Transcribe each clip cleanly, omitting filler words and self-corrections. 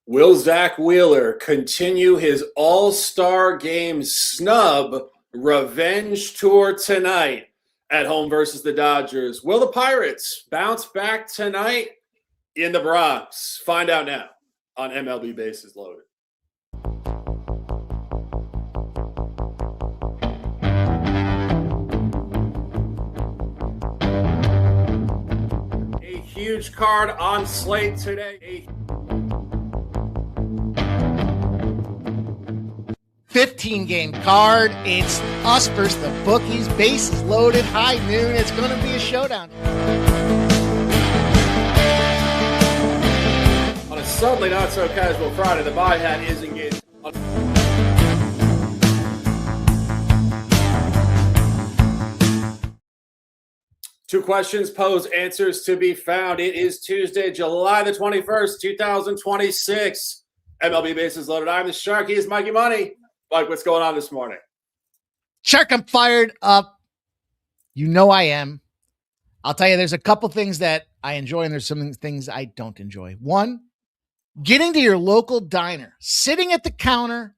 Will Zach Wheeler continue his All-Star Game snub revenge tour tonight at home versus the Dodgers? Will the Pirates bounce back tonight in the Bronx? Find out now on MLB Bases Loaded. A huge card on slate today. 15-game card. It's us versus the bookies. Bases loaded, high noon. It's going to be a showdown. On a suddenly not so casual Friday, the buy hat is engaged. Two questions posed, answers to be found. It is Tuesday, July the 21st, 2026. MLB Bases Loaded. I'm the Shark. He is Mikey Money. Mike, what's going on this morning? Shark, I'm fired up. You know I am. I'll tell you, there's a couple things that I enjoy, and there's some things I don't enjoy. One, getting to your local diner, sitting at the counter,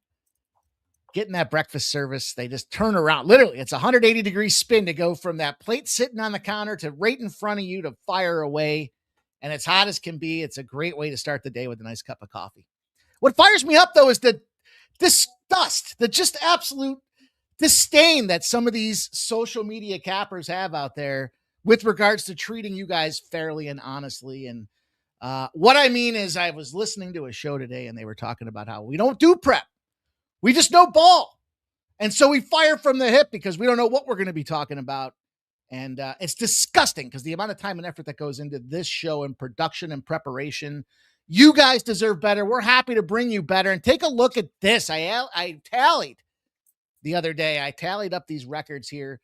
getting that breakfast service. They just turn around. Literally, it's a 180-degree spin to go from that plate sitting on the counter to right in front of you to fire away. And it's hot as can be. It's a great way to start the day with a nice cup of coffee. What fires me up, though, is the disgust, the just absolute disdain that some of these social media cappers have out there with regards to treating you guys fairly and honestly. And what I mean is, I was listening to a show today and they were talking about how we don't do prep. We just know ball. And so we fire from the hip because we don't know what we're going to be talking about. And it's disgusting because the amount of time and effort that goes into this show and production and preparation. You guys deserve better. We're happy to bring you better. And take a look at this. I tallied the other day. I tallied up these records here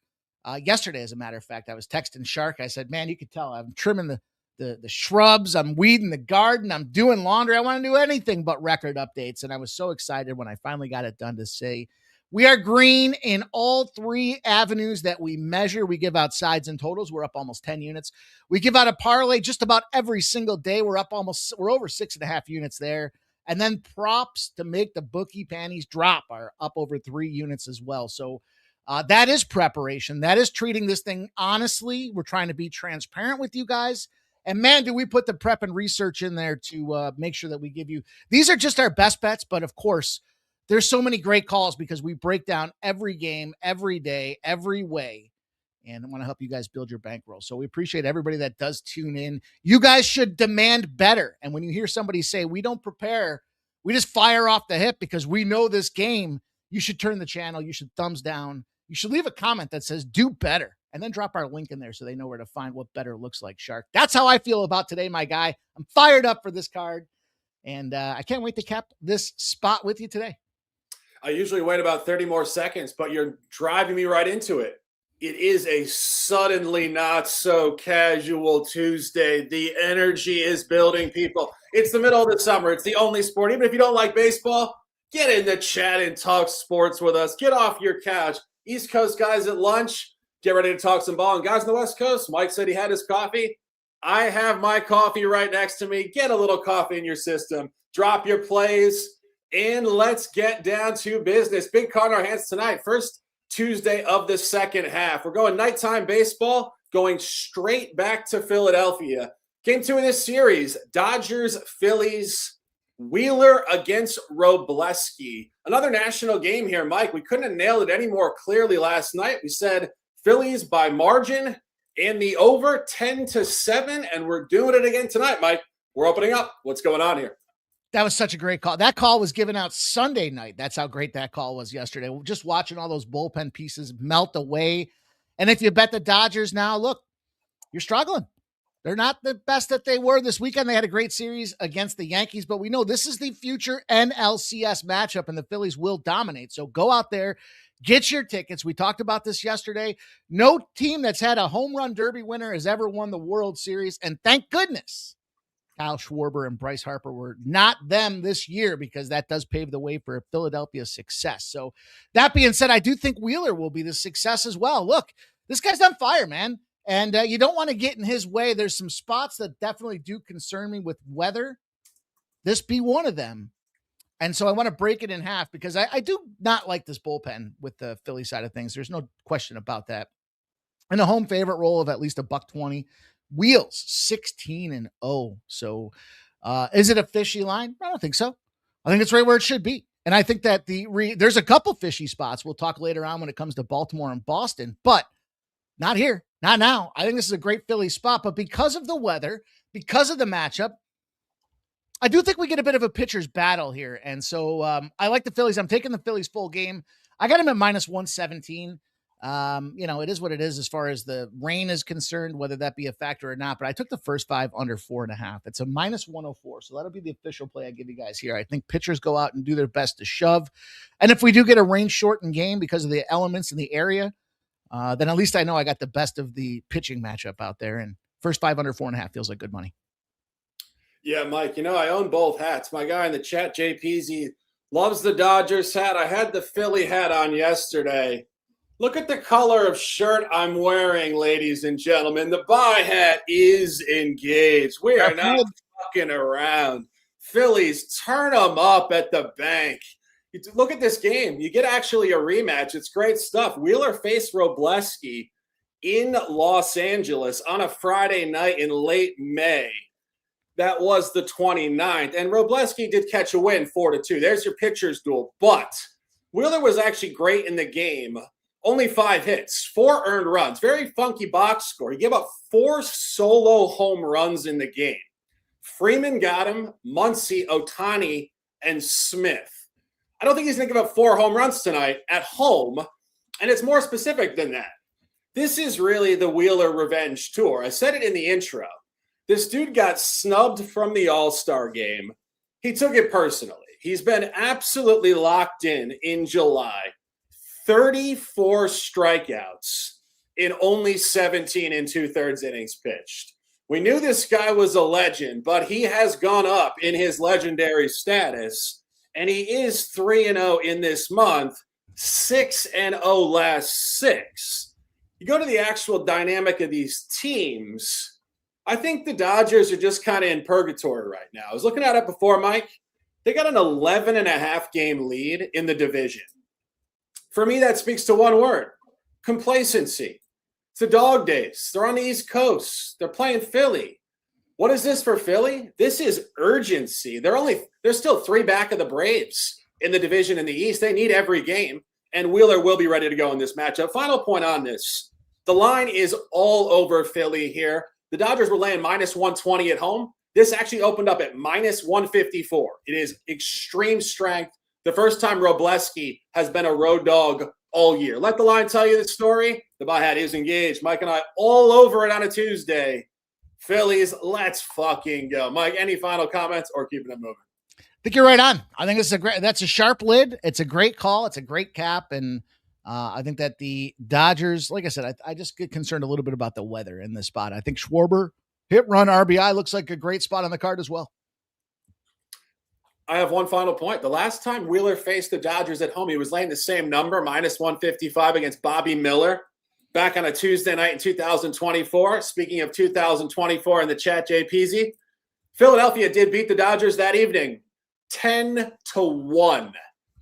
yesterday, as a matter of fact. I was texting Shark. I said, man, you could tell I'm trimming the shrubs. I'm weeding the garden. I'm doing laundry. I want to do anything but record updates. And I was so excited when I finally got it done to say, we are green in all three avenues that we measure. We give out sides and totals. We're up almost 10 units. We give out a parlay just about every single day. We're over 6.5 units there. And then props to make the bookie panties drop are up over 3 units as well. So that is preparation. That is treating this thing honestly. We're trying to be transparent with you guys. And man, do we put the prep and research in there to make sure that we give you, these are just our best bets. But of course, there's so many great calls because we break down every game, every day, every way. And I want to help you guys build your bankroll. So we appreciate everybody that does tune in. You guys should demand better. And when you hear somebody say, we don't prepare, we just fire off the hip because we know this game, you should turn the channel. You should thumbs down. You should leave a comment that says, do better. And then drop our link in there so they know where to find what better looks like, Shark. That's how I feel about today, my guy. I'm fired up for this card. And I can't wait to cap this spot with you today. I usually wait about 30 more seconds, but you're driving me right into it. It is a suddenly not so casual Tuesday. The energy is building, people. It's the middle of the summer. It's the only sport. Even if you don't like baseball, get in the chat and talk sports with us. Get off your couch. East Coast guys at lunch, get ready to talk some ball. And guys on the West Coast, Mike said he had his coffee. I have my coffee right next to me. Get a little coffee in your system. Drop your plays. And let's get down to business. Big card in our hands tonight. First Tuesday of the second half. We're going nighttime baseball, going straight back to Philadelphia. Game 2 of this series, Dodgers, Phillies, Wheeler against Robleski. Another national game here, Mike. We couldn't have nailed it any more clearly last night. We said Phillies by margin and the over 10-7, and we're doing it again tonight, Mike. We're opening up. What's going on here? That was such a great call. That call was given out Sunday night. That's how great that call was yesterday. Just watching all those bullpen pieces melt away. And if you bet the Dodgers now, look, you're struggling. They're not the best that they were this weekend. They had a great series against the Yankees, but we know this is the future NLCS matchup and the Phillies will dominate. So go out there, get your tickets. We talked about this yesterday. No team that's had a home run derby winner has ever won the World Series. And thank goodness Kyle Schwarber and Bryce Harper were not them this year because that does pave the way for Philadelphia's success. So that being said, I do think Wheeler will be the success as well. Look, this guy's on fire, man. And you don't want to get in his way. There's some spots that definitely do concern me with weather. this be one of them. And so I want to break it in half because I do not like this bullpen with the Philly side of things. There's no question about that. And a home favorite role of at least $1.20. Wheels 16-0. So is it a fishy line? I don't think so. I think it's right where it should be. And I think that there's a couple fishy spots we'll talk later on when it comes to Baltimore and Boston, but not here, not now. I think this is a great Philly spot, but because of the weather, because of the matchup, I do think we get a bit of a pitcher's battle here. And so I like the Phillies. I'm taking the Phillies full game. I got them at -117. It is what it is as far as the rain is concerned, whether that be a factor or not. But I took the first 5 under 4.5. It's a -104. So that'll be the official play I give you guys here. I think pitchers go out and do their best to shove. And if we do get a rain shortened game because of the elements in the area, then at least I know I got the best of the pitching matchup out there. And first 5 under 4.5 feels like good money. Yeah, Mike, I own both hats. My guy in the chat, JPZ, loves the Dodgers hat. I had the Philly hat on yesterday. Look at the color of shirt I'm wearing, ladies and gentlemen. The buy hat is engaged. We are not fucking around. Phillies, turn them up at the bank. Look at this game. You get actually a rematch. It's great stuff. Wheeler faced Robleski in Los Angeles on a Friday night in late May. That was the 29th. And Robleski did catch a win 4-2. There's your pitcher's duel. But Wheeler was actually great in the game. Only 5 hits, 4 earned runs. Very funky box score. He gave up 4 solo home runs in the game. Freeman got him, Muncy, Ohtani, and Smith. I don't think he's going to give up 4 home runs tonight at home. And it's more specific than that. This is really the Wheeler revenge tour. I said it in the intro. This dude got snubbed from the All-Star game. He took it personally. He's been absolutely locked in July. 34 strikeouts in only 17 2/3 innings pitched. We knew this guy was a legend, but he has gone up in his legendary status, and he is 3-0 in this month, 6-0 last 6. You go to the actual dynamic of these teams, I think the Dodgers are just kind of in purgatory right now. I was looking at it before, Mike. They got an 11.5 game lead in the division. For me, that speaks to one word: complacency. It's the dog days. They're on the East Coast. They're playing Philly. What is this for Philly? This is urgency. They're still 3 back of the Braves in the division in the East. They need every game, and Wheeler will be ready to go in this matchup. Final point on this. The line is all over Philly here. The Dodgers were laying -120 at home. This actually opened up at -154. It is extreme strength. The first time Robleski has been a road dog all year. Let the line tell you the story. The buy hat is engaged. Mike and I all over it on a Tuesday. Phillies, let's fucking go. Mike, any final comments or keeping it moving? I think you're right on. I think that's a sharp lid. It's a great call. It's a great cap. And I think that the Dodgers, like I said, I just get concerned a little bit about the weather in this spot. I think Schwarber, hit run RBI looks like a great spot on the card as well. I have one final point. The last time Wheeler faced the Dodgers at home, he was laying the same number, -155 against Bobby Miller, back on a Tuesday night in 2024. Speaking of 2024 in the chat, JPZ, Philadelphia did beat the Dodgers that evening, 10-1.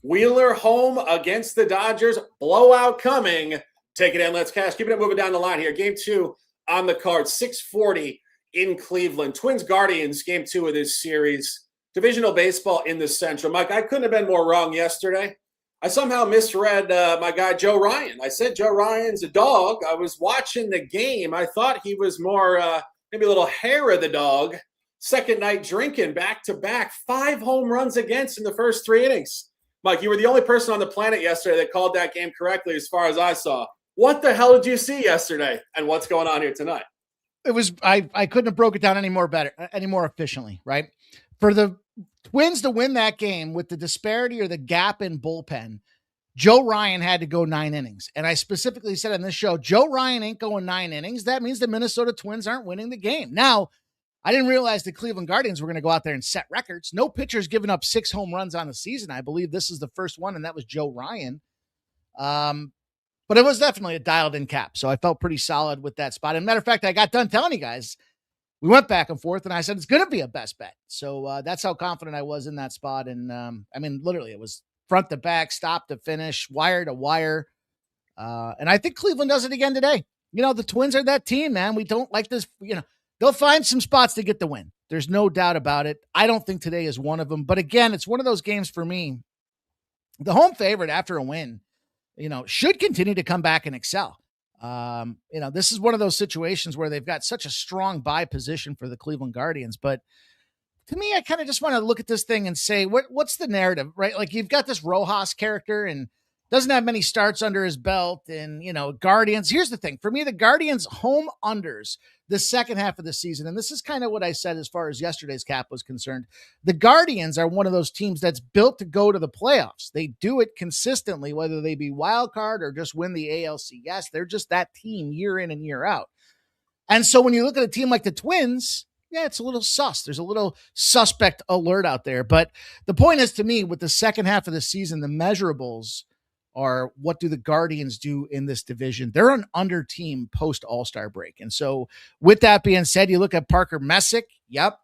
Wheeler home against the Dodgers. Blowout coming. Take it in. Let's cash. Keeping it moving down the line here. Game 2 on the card. 6:40 in Cleveland. Twins Guardians, game 2 of this series. Divisional baseball in the Central. Mike, I couldn't have been more wrong yesterday. I somehow misread my guy Joe Ryan. I said Joe Ryan's a dog. I was watching the game. I thought he was more maybe a little hair of the dog. Second night drinking back-to-back. 5 home runs against in the first 3 innings. Mike, you were the only person on the planet yesterday that called that game correctly as far as I saw. What the hell did you see yesterday, and what's going on here tonight? It was I couldn't have broke it down any more efficiently, right? For the Twins to win that game with the disparity or the gap in bullpen, Joe Ryan had to go 9 innings. And I specifically said on this show, Joe Ryan ain't going 9 innings. That means the Minnesota Twins aren't winning the game. Now, I didn't realize the Cleveland Guardians were going to go out there and set records. No pitcher's given up 6 home runs on the season. I believe this is the first one, and that was Joe Ryan. But it was definitely a dialed-in cap, so I felt pretty solid with that spot. And matter of fact, I got done telling you guys, we went back and forth, and I said it's going to be a best bet. So that's how confident I was in that spot. And I mean, literally, it was front to back, stop to finish, wire to wire. And I think Cleveland does it again today. The Twins are that team, man. We don't like this. They'll find some spots to get the win. There's no doubt about it. I don't think today is one of them. But again, it's one of those games for me. The home favorite after a win, should continue to come back and excel. This is one of those situations where they've got such a strong buy position for the Cleveland Guardians. But to me, I kind of just want to look at this thing and say, what's the narrative, right? Like, you've got this Rojas character and doesn't have many starts under his belt. And, Guardians, here's the thing. For me, the Guardians home unders the second half of the season. And this is kind of what I said as far as yesterday's cap was concerned. The Guardians are one of those teams that's built to go to the playoffs. They do it consistently, whether they be wild card or just win the ALCS. They're just that team year in and year out. And so when you look at a team like the Twins, yeah, it's a little sus. There's a little suspect alert out there. But the point is, to me, with the second half of the season, the measurables are, what do the Guardians do in this division? They're an under team post All-Star break. And so with that being said, you look at Parker Messick. Yep.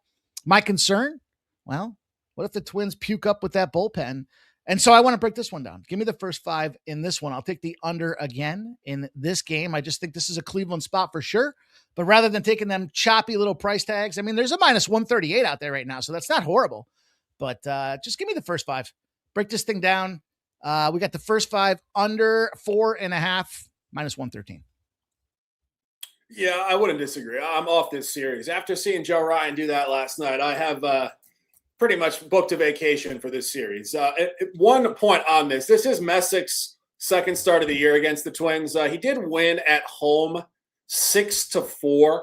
My concern, well, what if the Twins puke up with that bullpen? And so I want to break this one down. Give me the first 5 in this one. I'll take the under again in this game. I just think this is a Cleveland spot for sure. But rather than taking them choppy little price tags, I mean, there's a minus 138 out there right now, so that's not horrible. But just give me the first 5. Break this thing down. We got the first 5 under 4.5, minus 113. Yeah, I wouldn't disagree. I'm off this series. After seeing Joe Ryan do that last night, I have pretty much booked a vacation for this series. One point on this. This is Messick's second start of the year against the Twins. He did win at home 6-4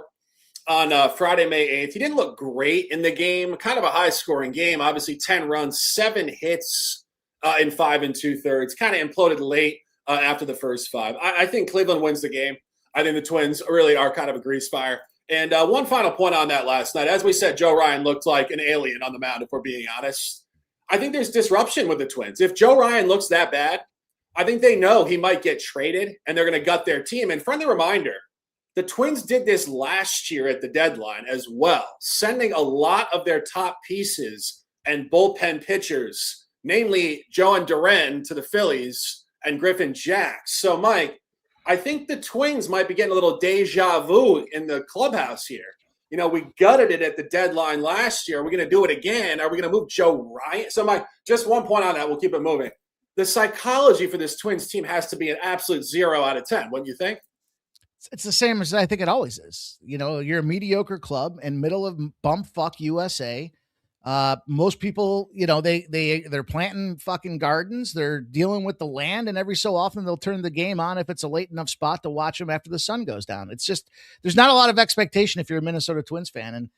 on Friday, May 8th. He didn't look great in the game. Kind of a high-scoring game. Obviously, 10 runs, 7 hits in 5 2/3. Kind of imploded late after the first 5. I think Cleveland wins the game. I think the Twins really are kind of a grease fire. And one final point on that last night. As we said, Joe Ryan looked like an alien on the mound, if we're being honest. I think there's disruption with the Twins. If Joe Ryan looks that bad, I think they know he might get traded, and they're going to gut their team. And friendly reminder, the Twins did this last year at the deadline as well, sending a lot of their top pieces and bullpen pitchers, namely Joan Duran, to the Phillies and Griffin Jax. So, Mike, I think the Twins might be getting a little deja vu in the clubhouse here. We gutted it at the deadline last year. Are we going to do it again? Are we going to move Joe Ryan? So, Mike, just one point on that. We'll keep it moving. The psychology for this Twins team has to be an absolute 0 out of 10. Wouldn't you think? It's the same as I think it always is. You're a mediocre club in middle of bumfuck USA. Most people, they're planting fucking gardens. They're dealing with the land, and every so often they'll turn the game on if it's a late enough spot to watch them after the sun goes down. It's just, there's not a lot of expectation if you're a Minnesota Twins fan,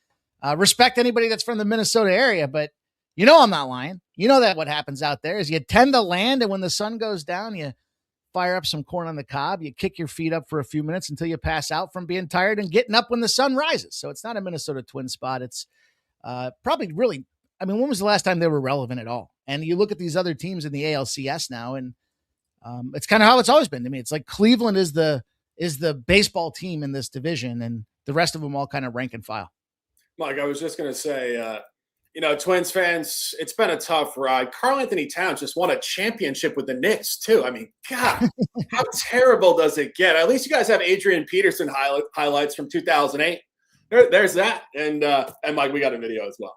and respect anybody that's from the Minnesota area, but I'm not lying. That what happens out there is you tend the land, and when the sun goes down, you fire up some corn on the cob, you kick your feet up for a few minutes until you pass out from being tired and getting up when the sun rises. So it's not a Minnesota Twins spot. It's probably really, when was the last time they were relevant at all? And you look at these other teams in the ALCS now, and it's kind of how it's always been to me. It's like Cleveland is the baseball team in this division, and the rest of them all kind of rank and file. Mike, I was just going to say, Twins fans, it's been a tough ride. Karl Anthony Towns just won a championship with the Knicks, too. God, how terrible does it get? At least you guys have Adrian Peterson highlights from 2008. There's that. And Mike, we got a video as well.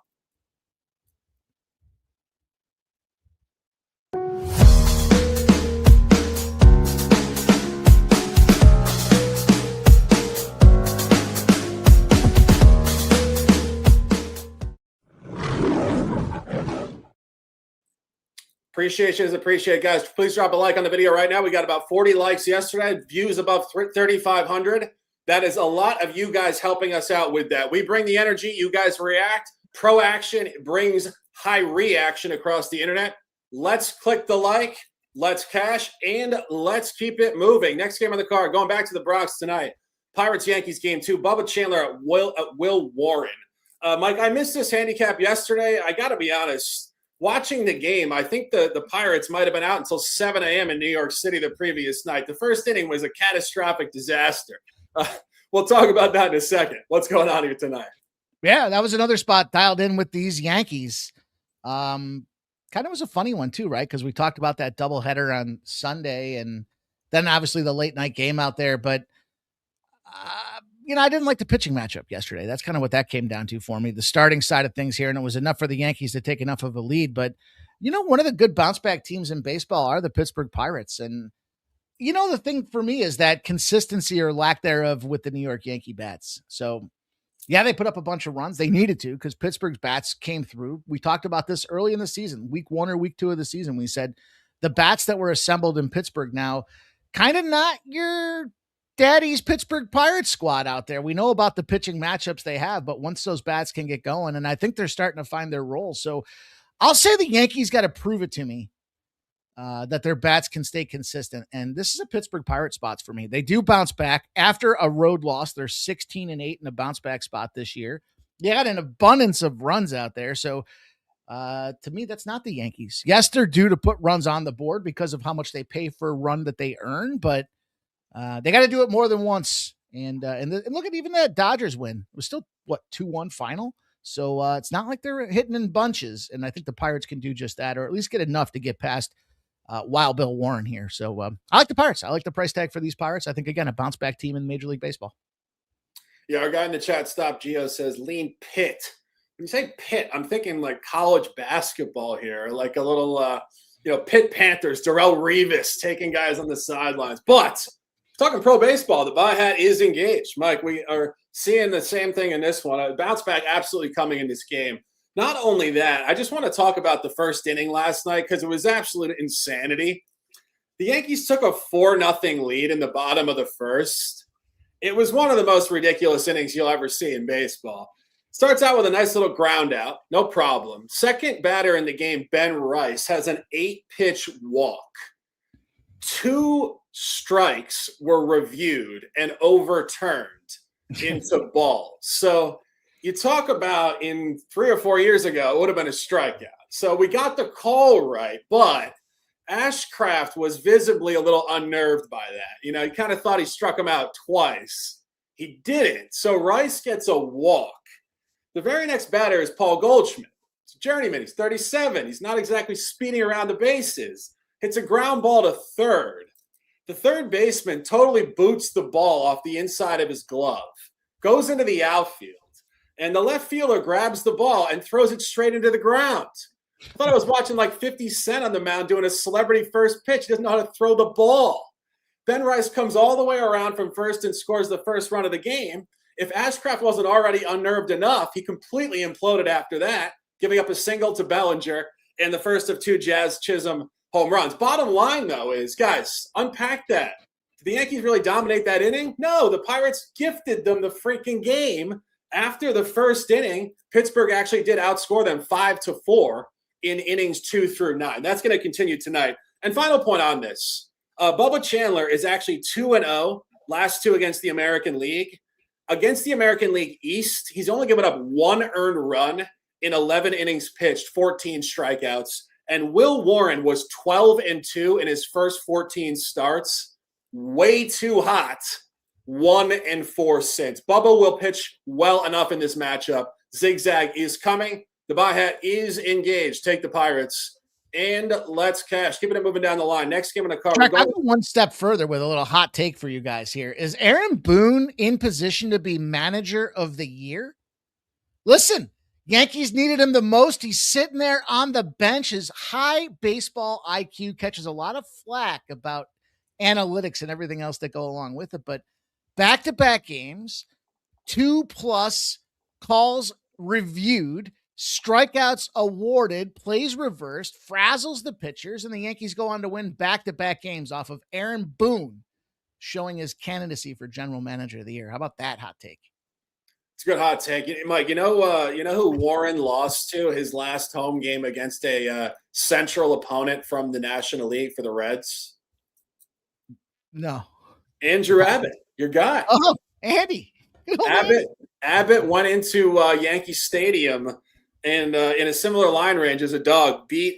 Appreciation is appreciated, guys. Please drop a like on the video right now. We got about 40 likes yesterday, views above 3,500. That is a lot of you guys helping us out with that. We bring the energy. You guys react. Pro action brings high reaction across the internet. Let's click the like. Let's cash, and let's keep it moving. Next game on the card, going back to the Bronx tonight. Pirates-Yankees game 2. Bubba Chandler at Will Warren. Mike, I missed this handicap yesterday. I got to be honest. Watching the game, I think the Pirates might have been out until 7 a.m. in New York City the previous night. The first inning was a catastrophic disaster. We'll talk about that in a second. What's going on here tonight? Yeah, that was another spot dialed in with these Yankees. Kind of was a funny one too, right? Because we talked about that doubleheader on Sunday, and then obviously the late night game out there. But I didn't like the pitching matchup yesterday. That's kind of what that came down to for me. The starting side of things here, and it was enough for the Yankees to take enough of a lead. But one of the good bounce back teams in baseball are the Pittsburgh Pirates, and the thing for me is that consistency or lack thereof with the New York Yankee bats. So yeah, they put up a bunch of runs. They needed to because Pittsburgh's bats came through. We talked about this early in the season, week 1 or week 2 of the season. We said the bats that were assembled in Pittsburgh now, kind of not your daddy's Pittsburgh Pirates squad out there. We know about the pitching matchups they have, but once those bats can get going, and I think they're starting to find their role. So I'll say the Yankees got to prove it to me that their bats can stay consistent. And this is a Pittsburgh Pirate spots for me. They do bounce back after a road loss. They're 16-8 in a bounce back spot this year. They had an abundance of runs out there. So to me, that's not the Yankees. Yes, they're due to put runs on the board because of how much they pay for a run that they earn, but they got to do it more than once. And look at even that Dodgers win. It was still 2-1 final. So it's not like they're hitting in bunches. And I think the Pirates can do just that, or at least get enough to get past Wild Bill Warren here. So I like the Pirates. I like the price tag for these Pirates. I think, again, a bounce back team in Major League Baseball. Yeah, our guy in the chat, Stop Geo, says lean Pitt. When you say Pitt, I'm thinking like college basketball here, like a little, Pitt Panthers, Darrell Revis taking guys on the sidelines. But talking pro baseball, the buy hat is engaged. Mike, we are seeing the same thing in this one. A bounce back absolutely coming in this game. Not only that, I just want to talk about the first inning last night because it was absolute insanity. The Yankees took a 4-0 lead in the bottom of the first. It was one of the most ridiculous innings you'll ever see in baseball. Starts out with a nice little ground out, no problem. Second batter in the game, Ben Rice, has an 8-pitch walk. 2 strikes were reviewed and overturned into balls. So you talk about in 3 or 4 years ago, it would have been a strikeout. So we got the call right, but Ashcraft was visibly a little unnerved by that. He kind of thought he struck him out twice. He didn't. So Rice gets a walk. The very next batter is Paul Goldschmidt. He's a journeyman. He's 37. He's not exactly speeding around the bases. Hits a ground ball to third. The third baseman totally boots the ball off the inside of his glove, goes into the outfield. And the left fielder grabs the ball and throws it straight into the ground. I thought I was watching like 50 Cent on the mound doing a celebrity first pitch. He doesn't know how to throw the ball. Ben Rice comes all the way around from first and scores the first run of the game. If Ashcraft wasn't already unnerved enough, he completely imploded after that, giving up a single to Bellinger and the first of 2 Jazz Chisholm home runs. Bottom line, though, is, guys, unpack that. Did the Yankees really dominate that inning? No, the Pirates gifted them the freaking game. After the first inning, Pittsburgh actually did outscore them 5-4 in innings 2 through 9. That's going to continue tonight. And final point on this, Bubba Chandler is actually 2-0, last 2 against the American League. Against the American League East, he's only given up 1 earned run in 11 innings pitched, 14 strikeouts. And Will Warren was 12-2 in his first 14 starts. Way too hot. 1-4 since. Bubba will pitch well enough in this matchup. Zigzag is coming. The buy hat is engaged. Take the Pirates. And let's cash. Keeping it moving down the line. Next game in the card. I'll go one step further with a little hot take for you guys here. Is Aaron Boone in position to be manager of the year? Listen, Yankees needed him the most. He's sitting there on the bench. His high baseball IQ catches a lot of flack about analytics and everything else that go along with it. But back-to-back games, 2+ calls reviewed, strikeouts awarded, plays reversed, frazzles the pitchers, and the Yankees go on to win back-to-back games off of Aaron Boone showing his candidacy for general manager of the year. How about that hot take? It's a good hot take. Mike, you know who Warren lost to his last home game against a central opponent from the National League for the Reds? No. Andrew Abbott, your guy. Oh, Andy. Abbott went into Yankee Stadium and in a similar line range as a dog, beat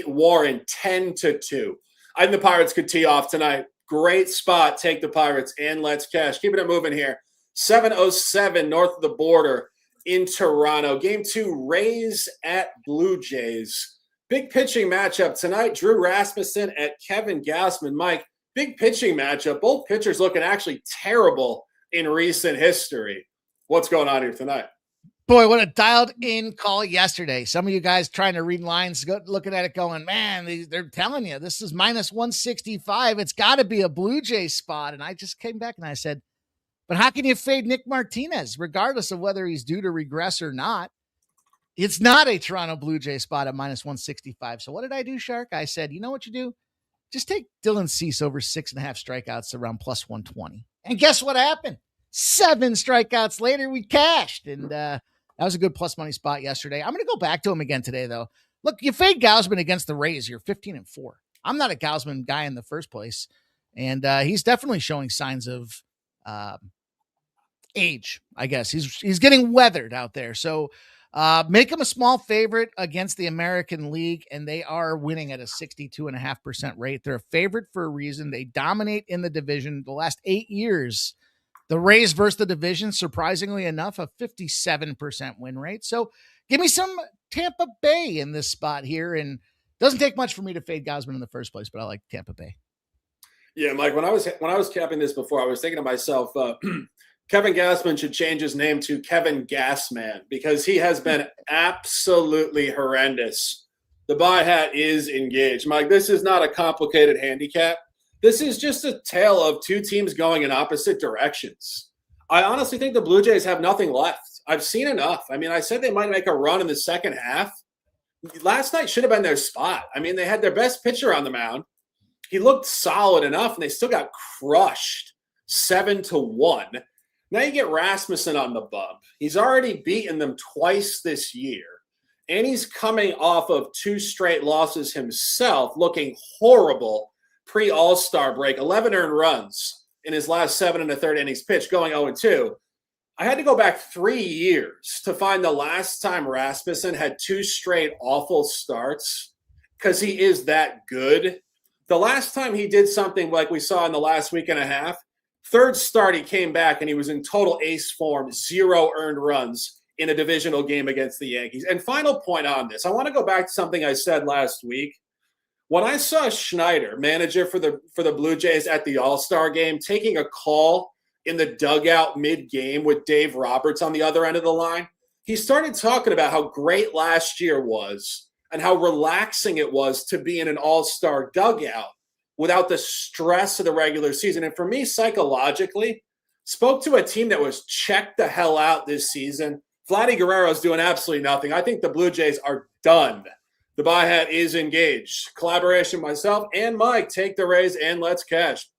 Warren 10-2. I think the Pirates could tee off tonight. Great spot. Take the Pirates and let's cash. Keeping it moving here. 7:07 north of the border in Toronto. Game 2, Rays at Blue Jays. Big pitching matchup tonight. Drew Rasmussen at Kevin Gausman. Mike, big pitching matchup. Both pitchers looking actually terrible in recent history. What's going on here tonight? Boy, what a dialed in call yesterday. Some of you guys trying to read lines, looking at it going, man, they're telling you this is minus 165. It's got to be a Blue Jay spot. And I just came back and I said, but how can you fade Nick Martinez, regardless of whether he's due to regress or not? It's not a Toronto Blue Jay spot at minus 165. So what did I do, Shark? I said, you know what you do? Just take Dylan Cease over 6.5 strikeouts around plus 120. And guess what happened? 7 strikeouts later, we cashed. And that was a good plus money spot yesterday. I'm going to go back to him again today, though. Look, you fade Gausman against the Rays. You're 15-4. I'm not a Gausman guy in the first place. And he's definitely showing signs of age, I guess. He's getting weathered out there. So make him a small favorite against the American League, and they are winning at a 62.5% rate. They're a favorite for a reason. They dominate in the division the last 8 years. The Rays versus the division, surprisingly enough, a 57% win rate. So give me some Tampa Bay in this spot here. And doesn't take much for me to fade Gausman in the first place, but I like Tampa Bay. Yeah, Mike, when I was capping this before, I was thinking to myself, Kevin Gausman should change his name to Kevin Gasman because he has been absolutely horrendous. The buy hat is engaged. Mike, this is not a complicated handicap. This is just a tale of two teams going in opposite directions. I honestly think the Blue Jays have nothing left. I've seen enough. I mean, I said they might make a run in the second half. Last night should have been their spot. I mean, they had their best pitcher on the mound. He looked solid enough, and they still got crushed 7-1. Now you get Rasmussen on the bump. He's already beaten them twice this year, and he's coming off of 2 straight losses himself, looking horrible pre-All-Star break. 11 earned runs in his last 7 1/3 innings pitched, going 0-2. I had to go back 3 years to find the last time Rasmussen had 2 straight awful starts because he is that good. The last time he did something like we saw in the last week and a half, third start, he came back and he was in total ace form, 0 earned runs in a divisional game against the Yankees. And final point on this, I want to go back to something I said last week. When I saw Schneider, manager for the Blue Jays at the All-Star game, taking a call in the dugout mid-game with Dave Roberts on the other end of the line, he started talking about how great last year was and how relaxing it was to be in an all-star dugout without the stress of the regular season. And for me, psychologically, spoke to a team that was checked the hell out this season. Vladdy Guerrero's doing absolutely nothing. I think the Blue Jays are done. The buy hat is engaged. Collaboration, myself and Mike, take the Rays and let's cash.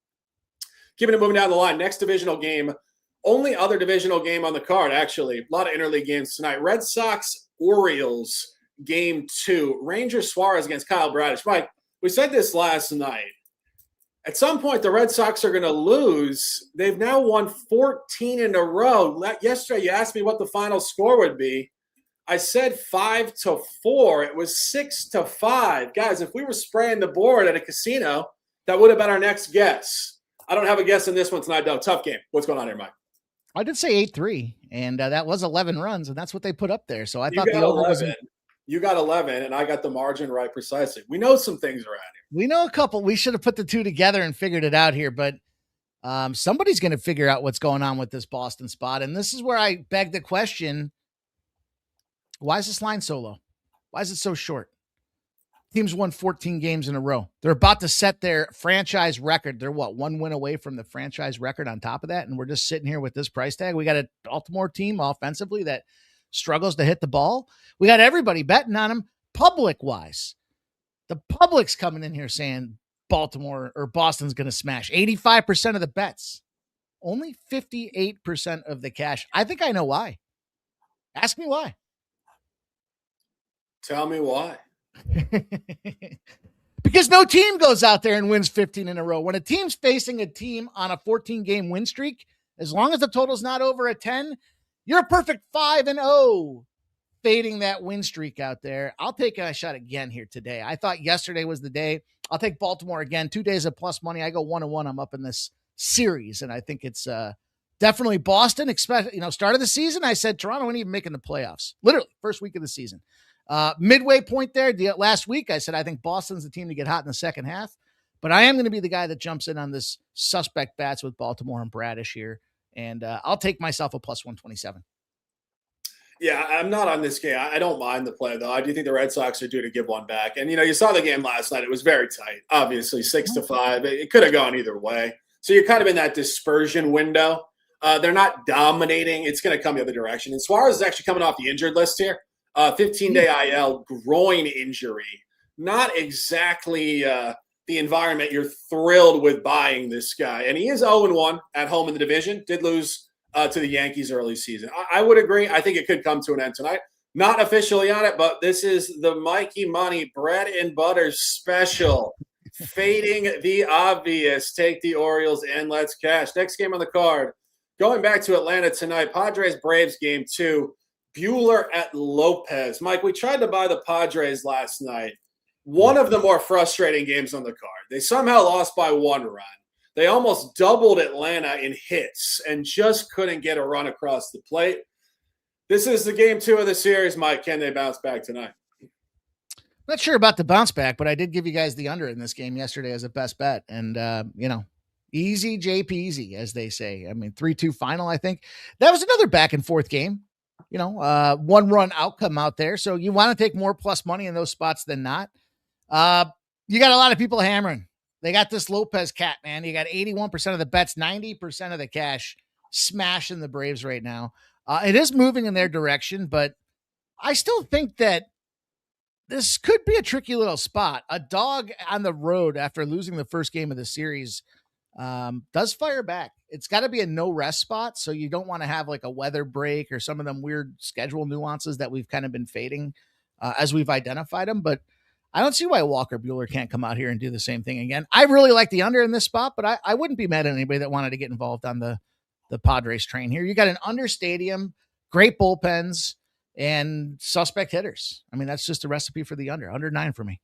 Keeping it moving down the line. Next divisional game, only other divisional game on the card, actually. A lot of interleague games tonight. Red Sox, Orioles, game 2. Ranger Suarez against Kyle Bradish. Mike, we said this last night. At some point, the Red Sox are going to lose. They've now won 14 in a row. Yesterday, you asked me what the final score would be. I said 5-4. It was 6-5. Guys, if we were spraying the board at a casino, that would have been our next guess. I don't have a guess in this one tonight, though. Tough game. What's going on here, Mike? I did say 8-3, and that was 11 runs, and that's what they put up there. So I thought the over was. You got 11, and I got the margin right precisely. We know some things around here. We know a couple. We should have put the two together and figured it out here, but somebody's going to figure out what's going on with this Boston spot. And this is where I beg the question, why is this line so low? Why is it so short? Teams won 14 games in a row. They're about to set their franchise record. They're what, 1 win away from the franchise record on top of that, and we're just sitting here with this price tag. We got a Baltimore team offensively that struggles to hit the ball. We got everybody betting on them public-wise. The public's coming in here saying Baltimore or Boston's going to smash. 85% of the bets. Only 58% of the cash. I think I know why. Ask me why. Tell me why. Because no team goes out there and wins 15 in a row. When a team's facing a team on a 14-game win streak, as long as the total's not over a 10, you're a perfect 5-0 fading that win streak out there. I'll take a shot again here today. I thought yesterday was the day. I'll take Baltimore again. 2 days of plus money. I go 1-1. I'm up in this series, and I think it's Definitely Boston, start of the season, I said Toronto ain't even making the playoffs. Literally, first week of the season. Midway point there, last week, I said I think Boston's the team to get hot in the second half. But I am going to be the guy that jumps in on this suspect bats with Baltimore and Bradish here. And I'll take myself a plus 127. Yeah, I'm not on this game. I don't mind the play, though. I do think the Red Sox are due to give one back. And, you saw the game last night. It was very tight, obviously, 6-5. It could have gone either way. So you're kind of in that dispersion window. They're not dominating. It's going to come the other direction. And Suarez is actually coming off the injured list here. 15-day IL, groin injury. Not exactly the environment you're thrilled with buying this guy. And he is 0-1 at home in the division. Did lose to the Yankees early season. I would agree. I think it could come to an end tonight. Not officially on it, but this is the Mikey Money bread and butter special. Fading the obvious. Take the Orioles and let's cash. Next game on the card. Going back to Atlanta tonight, Padres-Braves game 2. Buehler at Lopez. Mike, we tried to buy the Padres last night. One of the more frustrating games on the card. They somehow lost by 1 run. They almost doubled Atlanta in hits and just couldn't get a run across the plate. This is the game 2 of the series, Mike. Can they bounce back tonight? Not sure about the bounce back, but I did give you guys the under in this game yesterday as a best bet. And, easy JP easy, as they say. I mean, 3-2 final, I think. That was another back and forth game. 1-run outcome out there. So you want to take more plus money in those spots than not. You got a lot of people hammering. They got this Lopez cat, man. You got 81% of the bets, 90% of the cash smashing the Braves right now. It is moving in their direction, but I still think that this could be a tricky little spot. A dog on the road after losing the first game of the series does fire back. It's got to be a no rest spot. So you don't want to have like a weather break or some of them weird schedule nuances that we've kind of been fading as we've identified them. But I don't see why Walker Buehler can't come out here and do the same thing again. I really like the under in this spot, but I wouldn't be mad at anybody that wanted to get involved on the Padres train here. You got an under stadium, great bullpens, and suspect hitters. I mean, that's just a recipe for the under 9 for me.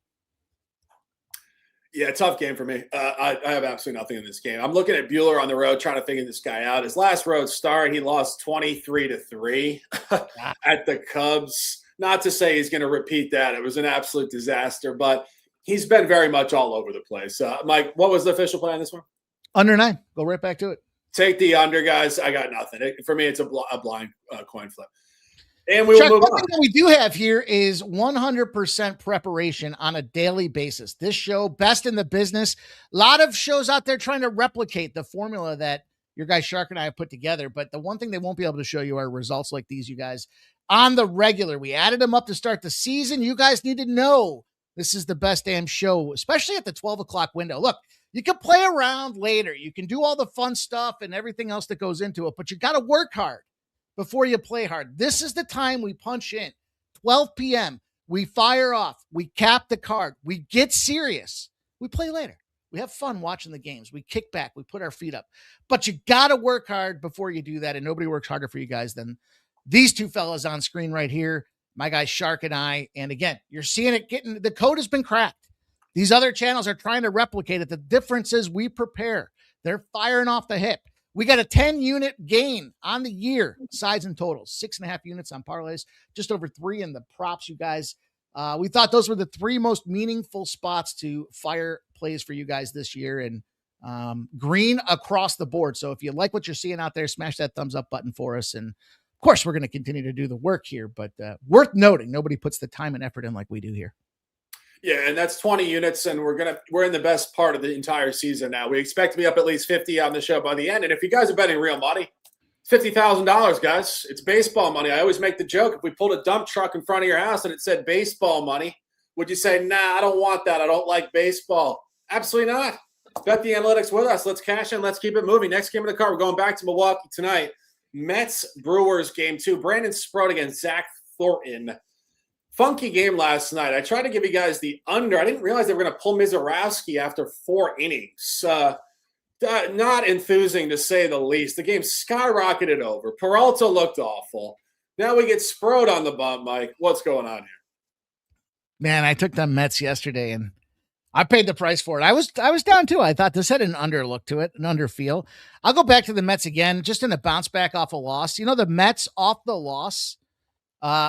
Yeah, tough game for me. I have absolutely nothing in this game. I'm looking at Buehler on the road, trying to figure this guy out. His last road start, he lost 23-3 at the Cubs. Not to say he's going to repeat that. It was an absolute disaster, but he's been very much all over the place. Mike, what was the official play on this one? Under 9. Go right back to it. Take the under, guys. I got nothing. For me, it's a blind coin flip. And we will move on. One thing that we do have here is 100% preparation on a daily basis. This show, best in the business. A lot of shows out there trying to replicate the formula that your guy Shark and I have put together. But the one thing they won't be able to show you are results like these, you guys, on the regular. We added them up to start the season. You guys need to know this is the best damn show, especially at the 12 o'clock window. Look, you can play around later. You can do all the fun stuff and everything else that goes into it, but you got to work hard before you play hard. This is the time we punch in. 12 p.m. We fire off. We cap the card. We get serious. We play later. We have fun watching the games. We kick back. We put our feet up. But you got to work hard before you do that, and nobody works harder for you guys than these two fellas on screen right here, my guy Shark and I. And again, you're seeing it getting, the code has been cracked. These other channels are trying to replicate it. The difference is we prepare. They're firing off the hip. We got a 10-unit gain on the year, sides and totals, 6.5 units on parlays, just over 3 in the props, you guys. We thought those were the 3 most meaningful spots to fire plays for you guys this year, and green across the board. So if you like what you're seeing out there, smash that thumbs up button for us. And of course, we're going to continue to do the work here, but worth noting, nobody puts the time and effort in like we do here. Yeah, and that's 20 units, and we're in the best part of the entire season now. We expect to be up at least 50 on the show by the end. And if you guys are betting real money, $50,000, guys. It's baseball money. I always make the joke, if we pulled a dump truck in front of your house and it said baseball money, would you say, nah, I don't want that. I don't like baseball? Absolutely not. Bet the analytics with us. Let's cash in. Let's keep it moving. Next game of the card, we're going back to Milwaukee tonight. Mets-Brewers game 2. Brandon Sproat against Zach Thornton. Funky game last night. I tried to give you guys the under. I didn't realize they were going to pull Mizorowski after 4 innings. Not enthusing to say the least. The game skyrocketed over. Peralta looked awful. Now we get Sproat on the bump, Mike. What's going on here? Man, I took them Mets yesterday, and I paid the price for it. I was down too. I thought this had an under look to it, an under feel. I'll go back to the Mets again, just in a bounce back off a loss. You know, the Mets off the loss,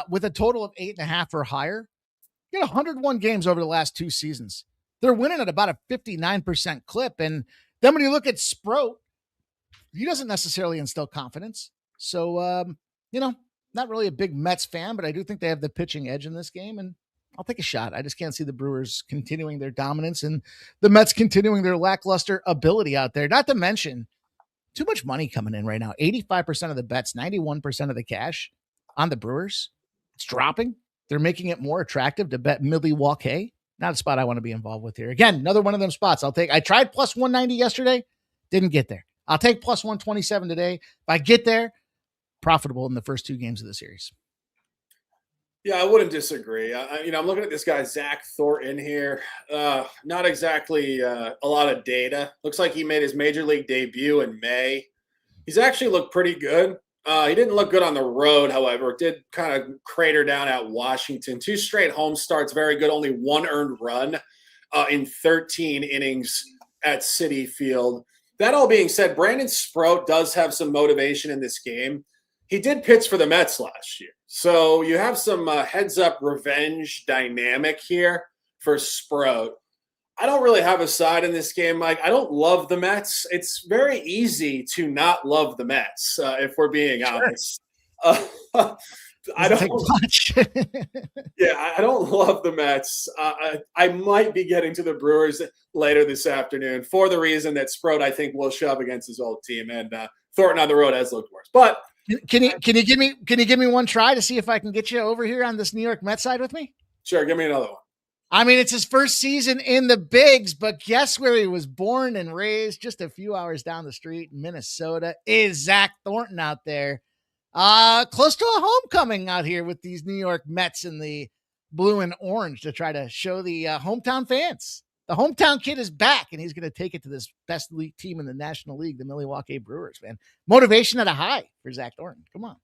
with a total of 8.5 or higher, get 101 games over the last 2 seasons. They're winning at about a 59% clip. And then when you look at Sproat, he doesn't necessarily instill confidence. So, not really a big Mets fan, but I do think they have the pitching edge in this game. And I'll take a shot. I just can't see the Brewers continuing their dominance and the Mets continuing their lackluster ability out there. Not to mention, too much money coming in right now. 85% of the bets, 91% of the cash on the Brewers. It's dropping. They're making it more attractive to bet Milwaukee. Not a spot I want to be involved with here. Again, another one of them spots. I tried plus 190 yesterday. Didn't get there. I'll take plus 127 today. If I get there, profitable in the first 2 games of the series. Yeah, I wouldn't disagree. I'm looking at this guy, Zach Thornton here. Not exactly a lot of data. Looks like he made his major league debut in May. He's actually looked pretty good. He didn't look good on the road, however. Did kind of crater down at Washington. 2 straight home starts, very good. Only 1 earned run in 13 innings at Citi Field. That all being said, Brandon Sproat does have some motivation in this game. He did pitch for the Mets last year. So you have some heads-up revenge dynamic here for Sproat. I don't really have a side in this game, Mike. I don't love the Mets. It's very easy to not love the Mets, if we're being honest. I don't much. I don't love the Mets. I might be getting to the Brewers later this afternoon for the reason that Sproat, I think, will shove against his old team, and Thornton on the road has looked worse. But can you give me one try to see if I can get you over here on this New York Mets side with me? Sure, give me another one. I mean, it's his first season in the bigs, but guess where he was born and raised? Just a few hours down the street in Minnesota. Is Zach Thornton out there? Close to a homecoming out here with these New York Mets in the blue and orange to try to show the hometown fans. The hometown kid is back, and he's going to take it to this best league team in the National League, the Milwaukee Brewers, man. Motivation at a high for Zach Thornton. Come on.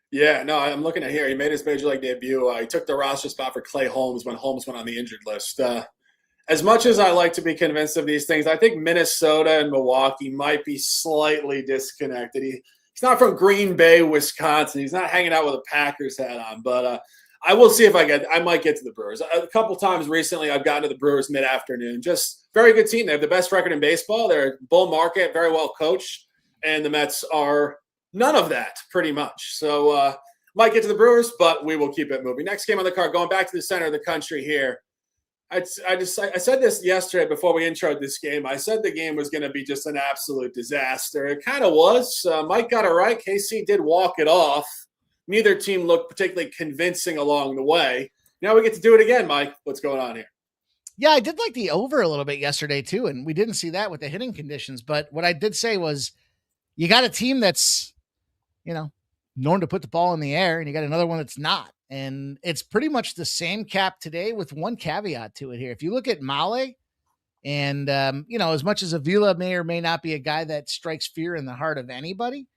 Yeah, no, I'm looking at here. He made his major league debut. He took the roster spot for Clay Holmes when Holmes went on the injured list. As much as I like to be convinced of these things, I think Minnesota and Milwaukee might be slightly disconnected. He's not from Green Bay, Wisconsin. He's not hanging out with a Packers hat on, but I will see if I might get to the Brewers. A couple times recently, I've gotten to the Brewers mid-afternoon. Just very good team. They have the best record in baseball. They're a bull market, very well coached, and the Mets are none of that, pretty much. So might get to the Brewers, but we will keep it moving. Next game on the card, going back to the center of the country here. I said this yesterday before we introed this game. I said the game was going to be just an absolute disaster. It kind of was. Mike got it right. KC did walk it off. Neither team looked particularly convincing along the way. Now we get to do it again, Mike. What's going on here? Yeah, I did like the over a little bit yesterday too, and we didn't see that with the hitting conditions. But what I did say was you got a team that's, known to put the ball in the air, and you got another one that's not. And it's pretty much the same cap today with one caveat to it here. If you look at Male, and, as much as Avila may or may not be a guy that strikes fear in the heart of anybody,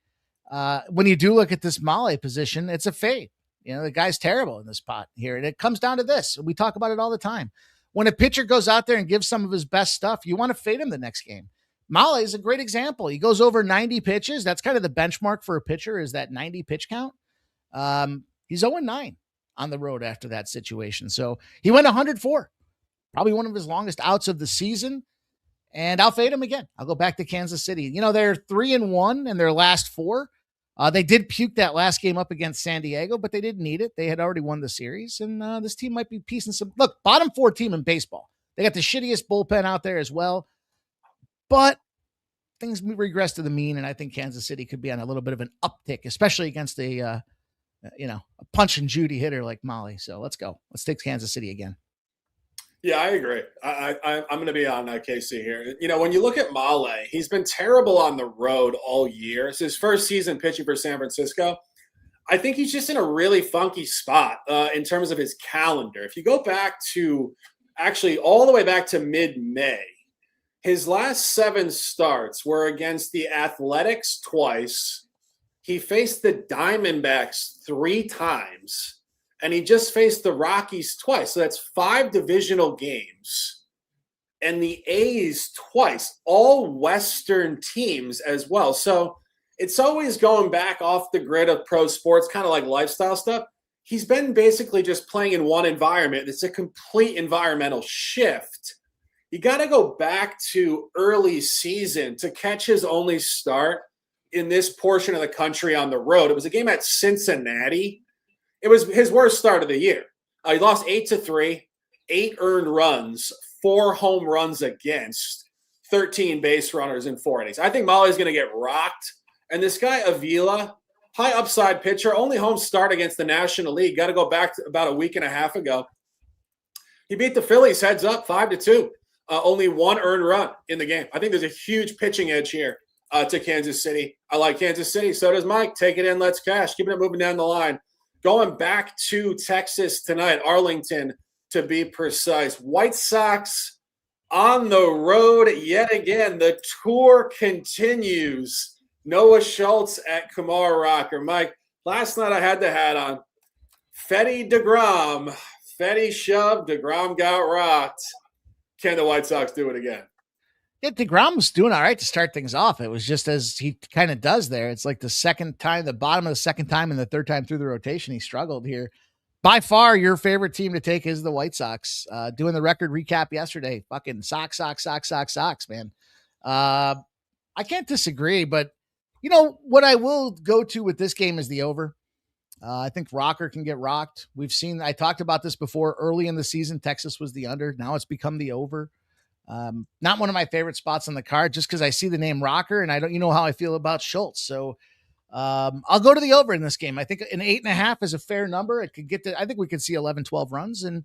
when you do look at this Male position, it's a fade. The guy's terrible in this spot here. And it comes down to this. We talk about it all the time. When a pitcher goes out there and gives some of his best stuff, you want to fade him the next game. Male is a great example. He goes over 90 pitches. That's kind of the benchmark for a pitcher, is that 90 pitch count. He's 0-9 on the road after that situation. So he went 104, probably one of his longest outs of the season. And I'll fade him again. I'll go back to Kansas City. They're 3-1 in their last 4. They did puke that last game up against San Diego, but they didn't need it. They had already won the series, and this team might be piecing some. Look, bottom 4 team in baseball. They got the shittiest bullpen out there as well, but things regress to the mean, and I think Kansas City could be on a little bit of an uptick, especially against a punch and Judy hitter like Molly. So let's go. Let's take Kansas City again. Yeah, I agree. I'm going to be on KC here. When you look at Male, he's been terrible on the road all year. It's his first season pitching for San Francisco. I think he's just in a really funky spot in terms of his calendar. If you go back to actually all the way back to mid-May, his last 7 starts were against the Athletics twice. He faced the Diamondbacks 3 times. And he just faced the Rockies twice. So that's 5 divisional games. and the A's twice, all Western teams as well. So it's always going back off the grid of pro sports, kind of like lifestyle stuff. He's been basically just playing in one environment. It's a complete environmental shift. You got to go back to early season to catch his only start in this portion of the country on the road. It was a game at Cincinnati. It was his worst start of the year. He lost 8-3, 8 earned runs, 4 home runs against, 13 base runners in 4 innings. I think Molly's going to get rocked. And this guy, Avila, high upside pitcher, only home start against the National League. Got to go back to about a week and a half ago. He beat the Phillies heads up 5-2. Only 1 earned run in the game. I think there's a huge pitching edge here to Kansas City. I like Kansas City. So does Mike. Take it in. Let's cash. Keeping it moving down the line. Going back to Texas tonight, Arlington to be precise. White Sox on the road yet again. The tour continues. Noah Schultz at Kumar Rocker. Mike, last night I had the hat on. Fetty DeGrom. Fetty shoved. DeGrom got rocked. Can the White Sox do it again? Yeah, DeGrom was doing all right to start things off. It was just as he kind of does there. It's like the second time, the bottom of the second time and the third time through the rotation, he struggled here. By far, your favorite team to take is the White Sox. Doing the record recap yesterday. Fucking Sox, man. I can't disagree, but you know what I will go to with this game is the over. I think Rocker can get rocked. I talked about this before early in the season. Texas was the under. Now it's become the over. Not one of my favorite spots on the card just because I see the name Rocker and you know how I feel about Schultz. So I'll go to the over in this game. I think an 8.5 is a fair number. It could get to, I think we could see 11, 12 runs and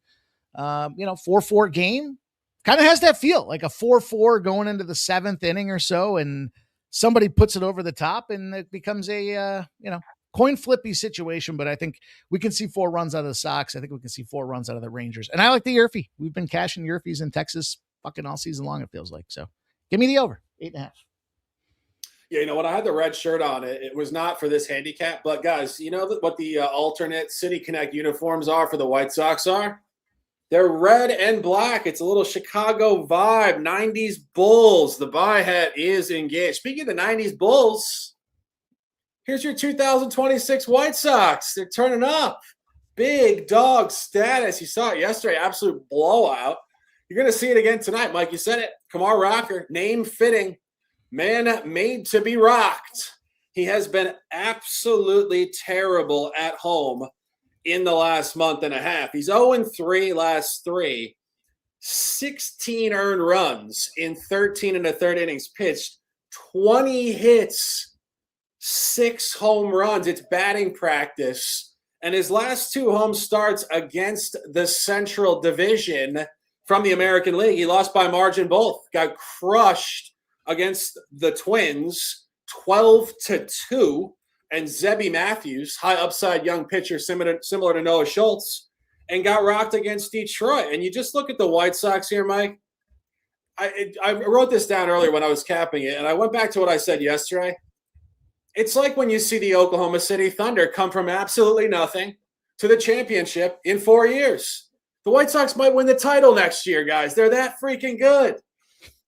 4-4 game kind of has that feel like a 4-4 going into the 7th inning or so. And somebody puts it over the top and it becomes a, coin flippy situation, but I think we can see 4 runs out of the Sox. I think we can see 4 runs out of the Rangers. And I like the YRFI. We've been cashing YRFIs in Texas fucking all season long, it feels like. So give me the over, 8.5. Yeah, when I had the red shirt on, it was not for this handicap. But guys, you know what the alternate City Connect uniforms are for the White Sox are? They're red and black. It's a little Chicago vibe. 90s Bulls. The buy hat is engaged. Speaking of the 90s Bulls, here's your 2026 White Sox. They're turning up. Big dog status. You saw it yesterday. Absolute blowout. You're going to see it again tonight, Mike. You said it. Kumar Rocker, name fitting. Man made to be rocked. He has been absolutely terrible at home in the last month and a half. He's 0-3 last 3. 16 earned runs in 13 1/3 innings pitched. 20 hits. 6 home runs. It's batting practice. And his last 2 home starts against the Central Division from the American League, he lost by margin both. Got crushed against the Twins, 12-2. And Zebby Matthews, high upside young pitcher similar to Noah Schultz, and got rocked against Detroit. And you just look at the White Sox here, Mike. I wrote this down earlier when I was capping it, and I went back to what I said yesterday. It's like when you see the Oklahoma City Thunder come from absolutely nothing to the championship in 4 years. The White Sox might win the title next year, guys. They're that freaking good.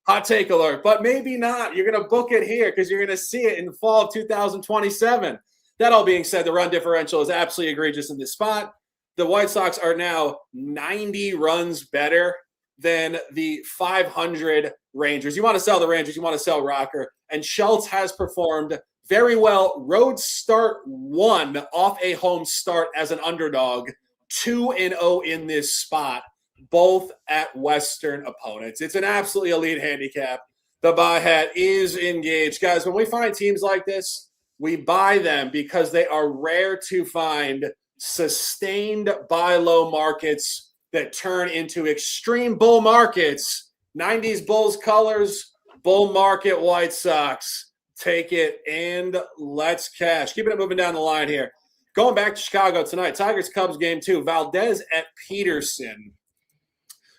Hot take alert, but maybe not. You're going to book it here because you're going to see it in the fall of 2027. That all being said, the run differential is absolutely egregious in this spot. The White Sox are now 90 runs better than the 500 Rangers. You want to sell the Rangers, you want to sell Rocker. And Schultz has performed very well. Road start 1 off a home start as an underdog. 2-0 in this spot, both at Western opponents. It's an absolutely elite handicap. The buy hat is engaged. Guys, when we find teams like this, we buy them because they are rare to find sustained buy low markets that turn into extreme bull markets. 90s Bulls colors, bull market White Sox. Take it and let's cash. Keeping it moving down the line here. Going back to Chicago tonight, Tigers-Cubs game 2. Valdez at Peterson.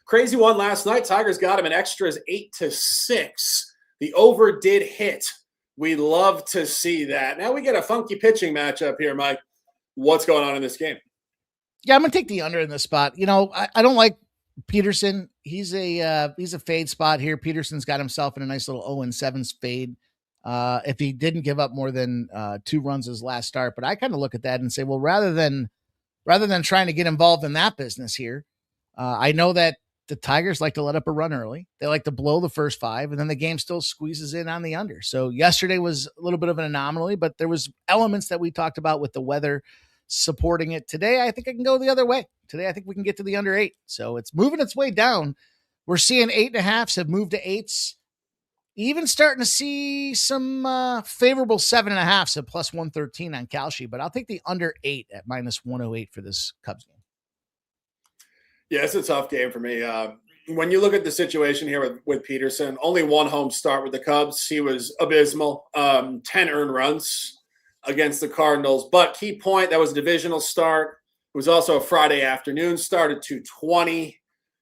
Crazy one last night. Tigers got him in extras 8-6. The over did hit. We love to see that. Now we get a funky pitching matchup here, Mike. What's going on in this game? Yeah, I'm going to take the under in this spot. I don't like Peterson. he's a fade spot here. Peterson's got himself in a nice little 0-7 fade. If he didn't give up more than 2 runs his last start, but I kind of look at that and say, well, rather than trying to get involved in that business here, I know that the Tigers like to let up a run early. They like to blow the first 5, and then the game still squeezes in on the under. So yesterday was a little bit of an anomaly, but there was elements that we talked about with the weather supporting it. Today, I think I can go the other way. Today, I think we can get to the under 8. So it's moving its way down. We're seeing 8.5s have moved to 8s. Even starting to see some favorable 7.5s at plus 113 on Kalshi, but I'll take the under 8 at minus 108 for this Cubs game. Yeah, it's a tough game for me. When you look at the situation here with Peterson, only 1 home start with the Cubs. He was abysmal. 10 earned runs against the Cardinals. But key point, that was a divisional start. It was also a Friday afternoon start at 2:20.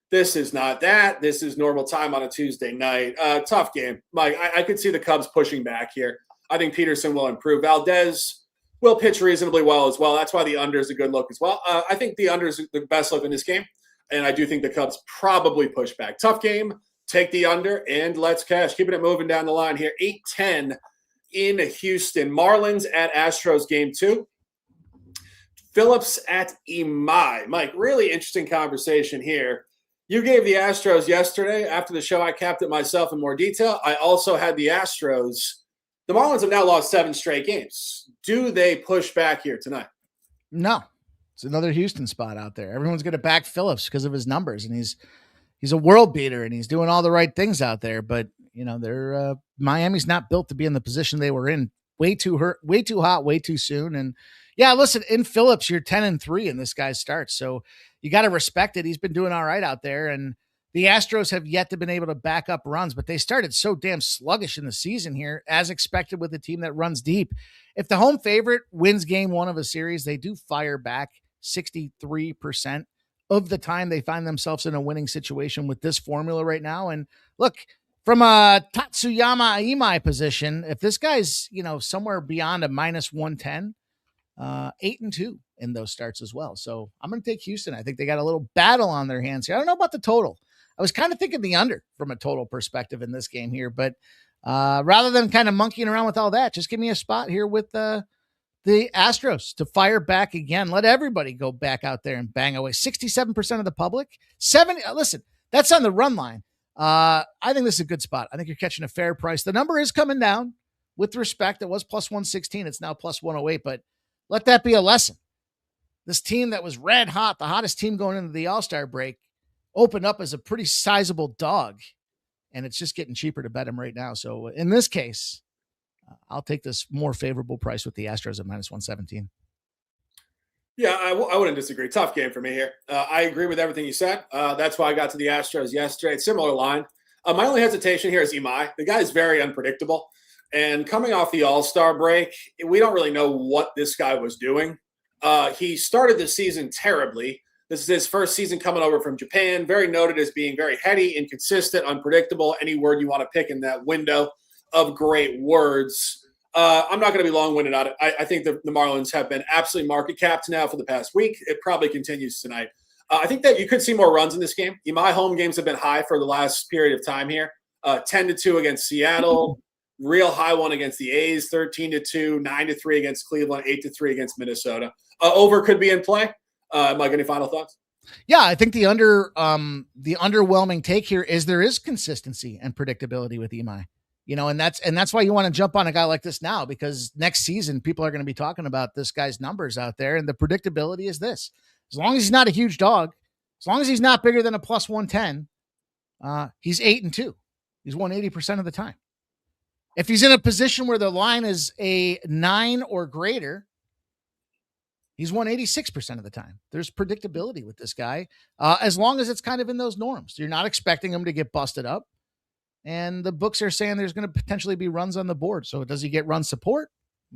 This is not that. This is normal time on a Tuesday night. Tough game. Mike, I could see the Cubs pushing back here. I think Peterson will improve. Valdez will pitch reasonably well as well. That's why the under is a good look as well. I think the under is the best look in this game. And I do think the Cubs probably push back. Tough game. Take the under and let's cash. Keeping it moving down the line here. 8-10 in Houston. Marlins at Astros game 2. Phillips at Imai. Mike, really interesting conversation here. You gave the Astros yesterday. After the show, I capped it myself in more detail. I also had the Astros. The Marlins have now lost 7 straight games. Do they push back here tonight? No. It's another Houston spot out there. Everyone's going to back Phillips because of his numbers, and he's a world beater, and he's doing all the right things out there. But they're Miami's not built to be in the position they were in. Way too hot, way too soon. And yeah, listen, in Phillips, you're 10-3 in this guy's starts, so you got to respect it. He's been doing all right out there, and the Astros have yet to been able to back up runs, but they started so damn sluggish in the season here, as expected with a team that runs deep. If the home favorite wins game 1 of a series, they do fire back 63% of the time they find themselves in a winning situation with this formula right now. And look, from a Tatsuyama Imai position, if this guy's, somewhere beyond a minus 110, 8-2 in those starts as well. So I'm going to take Houston. I think they got a little battle on their hands here. I don't know about the total. I was kind of thinking the under from a total perspective in this game here, but rather than kind of monkeying around with all that, just give me a spot here with the Astros to fire back again. Let everybody go back out there and bang away. 67% of the public. Listen, that's on the run line. I think this is a good spot. I think you're catching a fair price. The number is coming down with respect. It was plus 116. It's now plus 108, but let that be a lesson. This team that was red hot, the hottest team going into the All-Star break, opened up as a pretty sizable dog, and it's just getting cheaper to bet them right now. So in this case, I'll take this more favorable price with the Astros at minus 117. Yeah, I wouldn't disagree. Tough game for me here. I agree with everything you said. That's why I got to the Astros yesterday. Similar line. My only hesitation here is Imai. The guy is very unpredictable. And coming off the All-Star break, we don't really know what this guy was doing. He started the season terribly. This is his first season coming over from Japan. Very noted as being very heady, inconsistent, unpredictable. Any word you want to pick in that window of great words. I'm not going to be long-winded on it. I think the Marlins have been absolutely market capped now for the past week. It probably continues tonight. I think that you could see more runs in this game. My home games have been high for the last period of time here. 10-2 against Seattle, real high one against the A's, 13-2, 9-3 against Cleveland, 8-3 against Minnesota. Over could be in play. Mike, any final thoughts? Yeah, I think the underwhelming take here is there is consistency and predictability with Imai. And that's why you want to jump on a guy like this now, because next season people are going to be talking about this guy's numbers out there, and the predictability is this. As long as he's not a huge dog, as long as he's not bigger than a plus 110, he's 8-2. He's won 80% of the time. If he's in a position where the line is a 9 or greater, he's won 86% of the time. There's predictability with this guy, as long as it's kind of in those norms. You're not expecting him to get busted up. And the books are saying there's going to potentially be runs on the board. So does he get run support?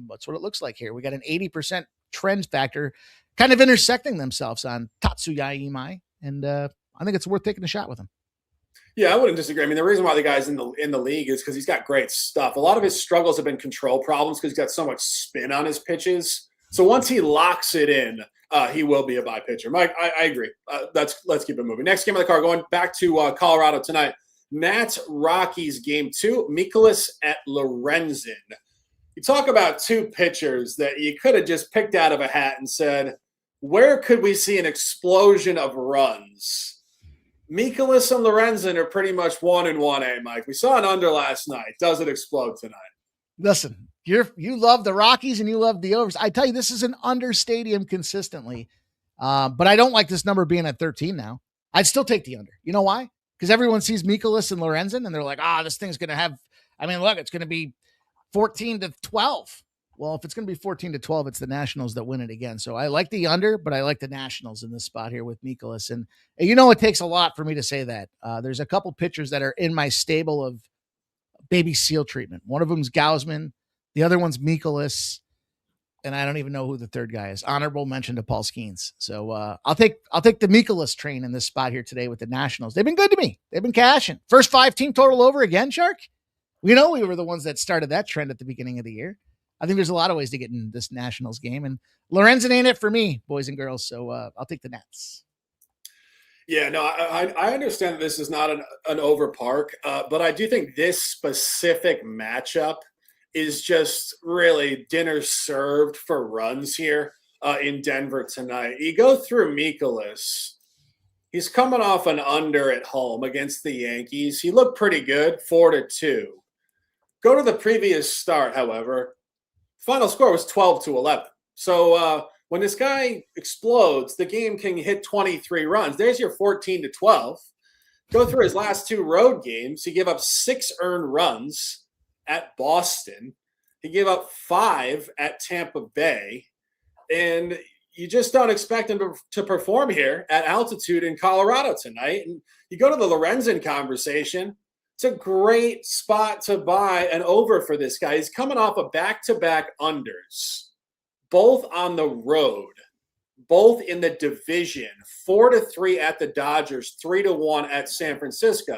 That's what it looks like here. We got an 80% trend factor kind of intersecting themselves on Tatsuya Imai. And I think it's worth taking a shot with him. Yeah, I wouldn't disagree. I mean, the reason why the guy's in the league is because he's got great stuff. A lot of his struggles have been control problems because he's got so much spin on his pitches. So once he locks it in, he will be a buy pitcher. Mike, I agree. Let's keep it moving. Next game of the card, going back to Colorado tonight. Nats Rockies game 2. Mikolas at Lorenzen. You talk about two pitchers that you could have just picked out of a hat and said, where could we see an explosion of runs? Mikolas and Lorenzen are pretty much 1 and 1A, Mike. We saw an under last night. Does it explode tonight? Listen, you love the Rockies and you love the overs. I tell you, this is an under stadium consistently. But I don't like this number being at 13 now. I'd still take the under. You know why? Because everyone sees Mikolas and Lorenzen and they're like, this thing's going to have, look, it's going to be 14-12. Well, if it's going to be 14-12, it's the Nationals that win it again. So I like the under, but I like the Nationals in this spot here with Mikolas. And it takes a lot for me to say that. There's a couple pitchers that are in my stable of baby seal treatment. One of them's Gausman. The other one's Mikolas. And I don't even know who the third guy is. Honorable mention to Paul Skeens. So I'll take the Mikolas train in this spot here today with the Nationals. They've been good to me. They've been cashing. First 5 team total over again, Shark. We were the ones that started that trend at the beginning of the year. I think there's a lot of ways to get in this Nationals game. And Lorenzen ain't it for me, boys and girls. So I'll take the Nats. Yeah, no, I understand that this is not an over park, but I do think this specific matchup is just really dinner served for runs here in Denver tonight. You go through Mikolas. He's coming off an under at home against the Yankees. He looked pretty good, 4-2. Go to the previous start, however. Final score was 12-11. So when this guy explodes, the game can hit 23 runs. There's your 14-12. Go through his last 2 road games. He gave up 6 earned runs at Boston. He gave up 5 at Tampa Bay. And you just don't expect him to perform here at altitude in Colorado tonight. And you go to the Lorenzen conversation. It's a great spot to buy an over for this guy. He's coming off of back-to-back unders, both on the road, both in the division, 4-3 at the Dodgers, 3-1 at San Francisco.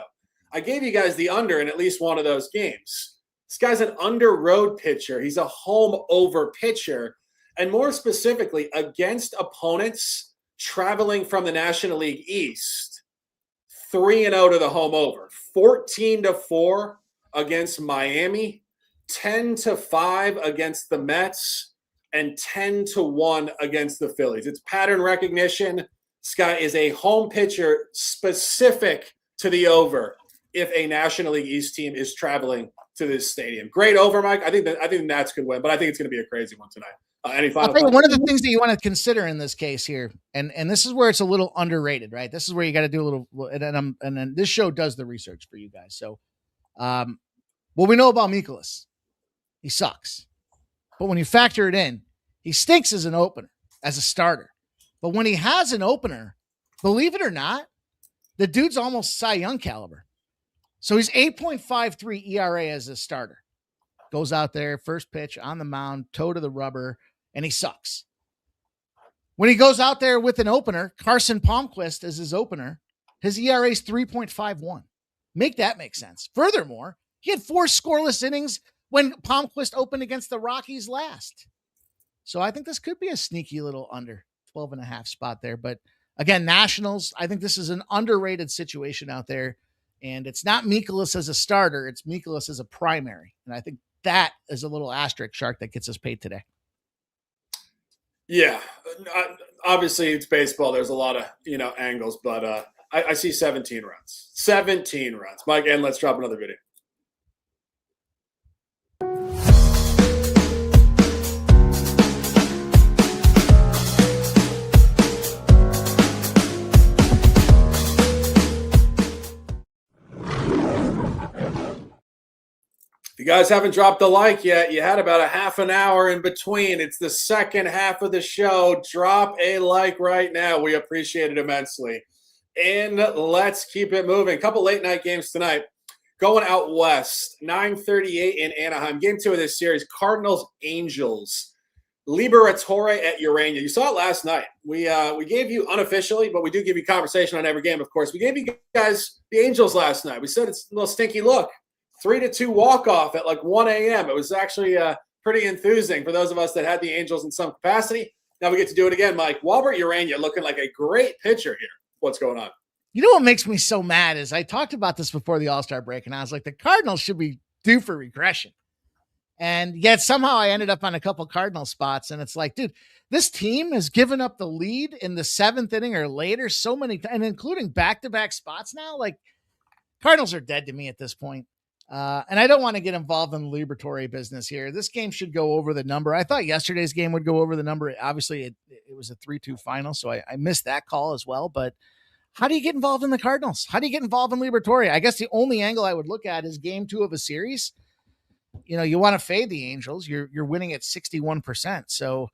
I gave you guys the under in at least one of those games. This guy's an under road pitcher. He's a home over pitcher. And more specifically, against opponents traveling from the National League East, 3-0 to the home over, 14-4 against Miami, 10-5 against the Mets, and 10-1 against the Phillies. It's pattern recognition. This guy is a home pitcher specific to the over if a National League East team is traveling to this stadium. Great over, Mike. I think the Nats could win, but I think it's going to be a crazy one tonight. Any final thoughts? One of the things that you want to consider in this case here, and this is where it's a little underrated, right? This is where you got to do a little, and then this show does the research for you guys. So, what we know about Mikolas, he sucks, but when you factor it in, he stinks as an opener, as a starter. But when he has an opener, believe it or not, the dude's almost Cy Young caliber. So he's 8.53 ERA as a starter. Goes out there, first pitch on the mound, toe to the rubber, and he sucks. When he goes out there with an opener, Carson Palmquist as his opener, his ERA is 3.51. Make that make sense. Furthermore, he had 4 scoreless innings when Palmquist opened against the Rockies last. So I think this could be a sneaky little under 12.5 spot there. But again, Nationals, I think this is an underrated situation out there. And it's not Mikolas as a starter. It's Mikolas as a primary. And I think that is a little asterisk, Shark, that gets us paid today. Yeah, obviously it's baseball. There's a lot of, angles, but I see 17 runs. 17 runs. Mike, and let's drop another video. If you guys haven't dropped a like yet, you had about a half an hour in between. It's the second half of the show. Drop a like right now. We appreciate it immensely. And let's keep it moving. A couple late night games tonight. Going out west, 9:38 in Anaheim. Game 2 of this series, Cardinals, Angels. Liberatore at Urania. You saw it last night. We gave you unofficially, but we do give you conversation on every game, of course. We gave you guys the Angels last night. We said it's a little stinky look. 3-2 walk-off at like 1 a.m. It was actually pretty enthusing for those of us that had the Angels in some capacity. Now we get to do it again, Mike. Walbert Urania looking like a great pitcher here. What's going on? You know what makes me so mad is I talked about this before the All-Star break, and I was like, the Cardinals should be due for regression. And yet somehow I ended up on a couple Cardinal spots, and it's like, dude, this team has given up the lead in the 7th inning or later so many times, and including back-to-back spots now. Like, Cardinals are dead to me at this point. And I don't want to get involved in the liberatory business here. This game should go over the number. I thought yesterday's game would go over the number. Obviously, it was a 3-2 final, so I missed that call as well. But how do you get involved in the Cardinals? How do you get involved in liberatory? I guess the only angle I would look at is game 2 of a series. You know, you want to fade the Angels. You're winning at 61%. So,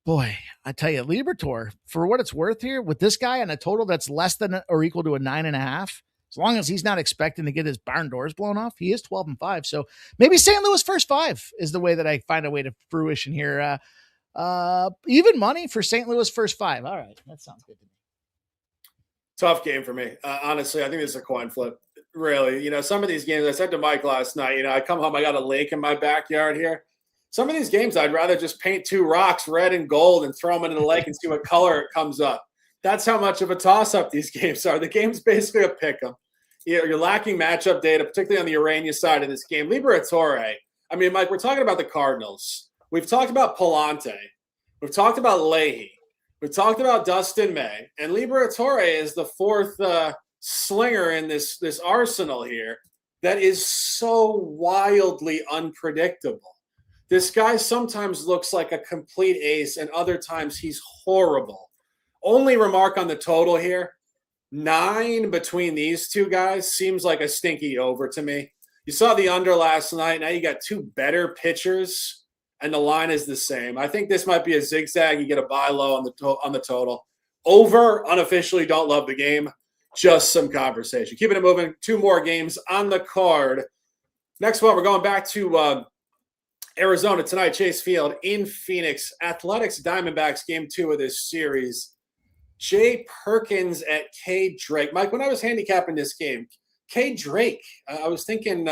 boy, I tell you, Libertor, for what it's worth here, with this guy on a total that's less than or equal to a 9.5, as long as he's not expecting to get his barn doors blown off, he is 12-5. So maybe St. Louis first 5 is the way that I find a way to fruition here. Even money for St. Louis first 5. All right, that sounds good to me. Tough game for me. Honestly, I think this is a coin flip. Really, some of these games, I said to Mike last night, I come home, I got a lake in my backyard here. Some of these games, I'd rather just paint 2 rocks red and gold and throw them into the lake and see what color it comes up. That's how much of a toss-up these games are. The game's basically a pick-em. You're lacking matchup data, particularly on the Urania side of this game. Liberatore, I mean, Mike, we're talking about the Cardinals. We've talked about Palante. We've talked about Leahy. We've talked about Dustin May. And Liberatore is the 4th slinger in this arsenal here that is so wildly unpredictable. This guy sometimes looks like a complete ace, and other times he's horrible. Only remark on the total here, 9 between these two guys seems like a stinky over to me. You saw the under last night. Now you got 2 better pitchers, and the line is the same. I think this might be a zigzag. You get a buy low on the total. Over, unofficially, don't love the game. Just some conversation. Keeping it moving. 2 more games on the card. Next one, we're going back to Arizona tonight, Chase Field in Phoenix. Athletics Diamondbacks, game 2 of this series. Jay Perkins at K. Drake. Mike, when I was handicapping this game, K. Drake, I was thinking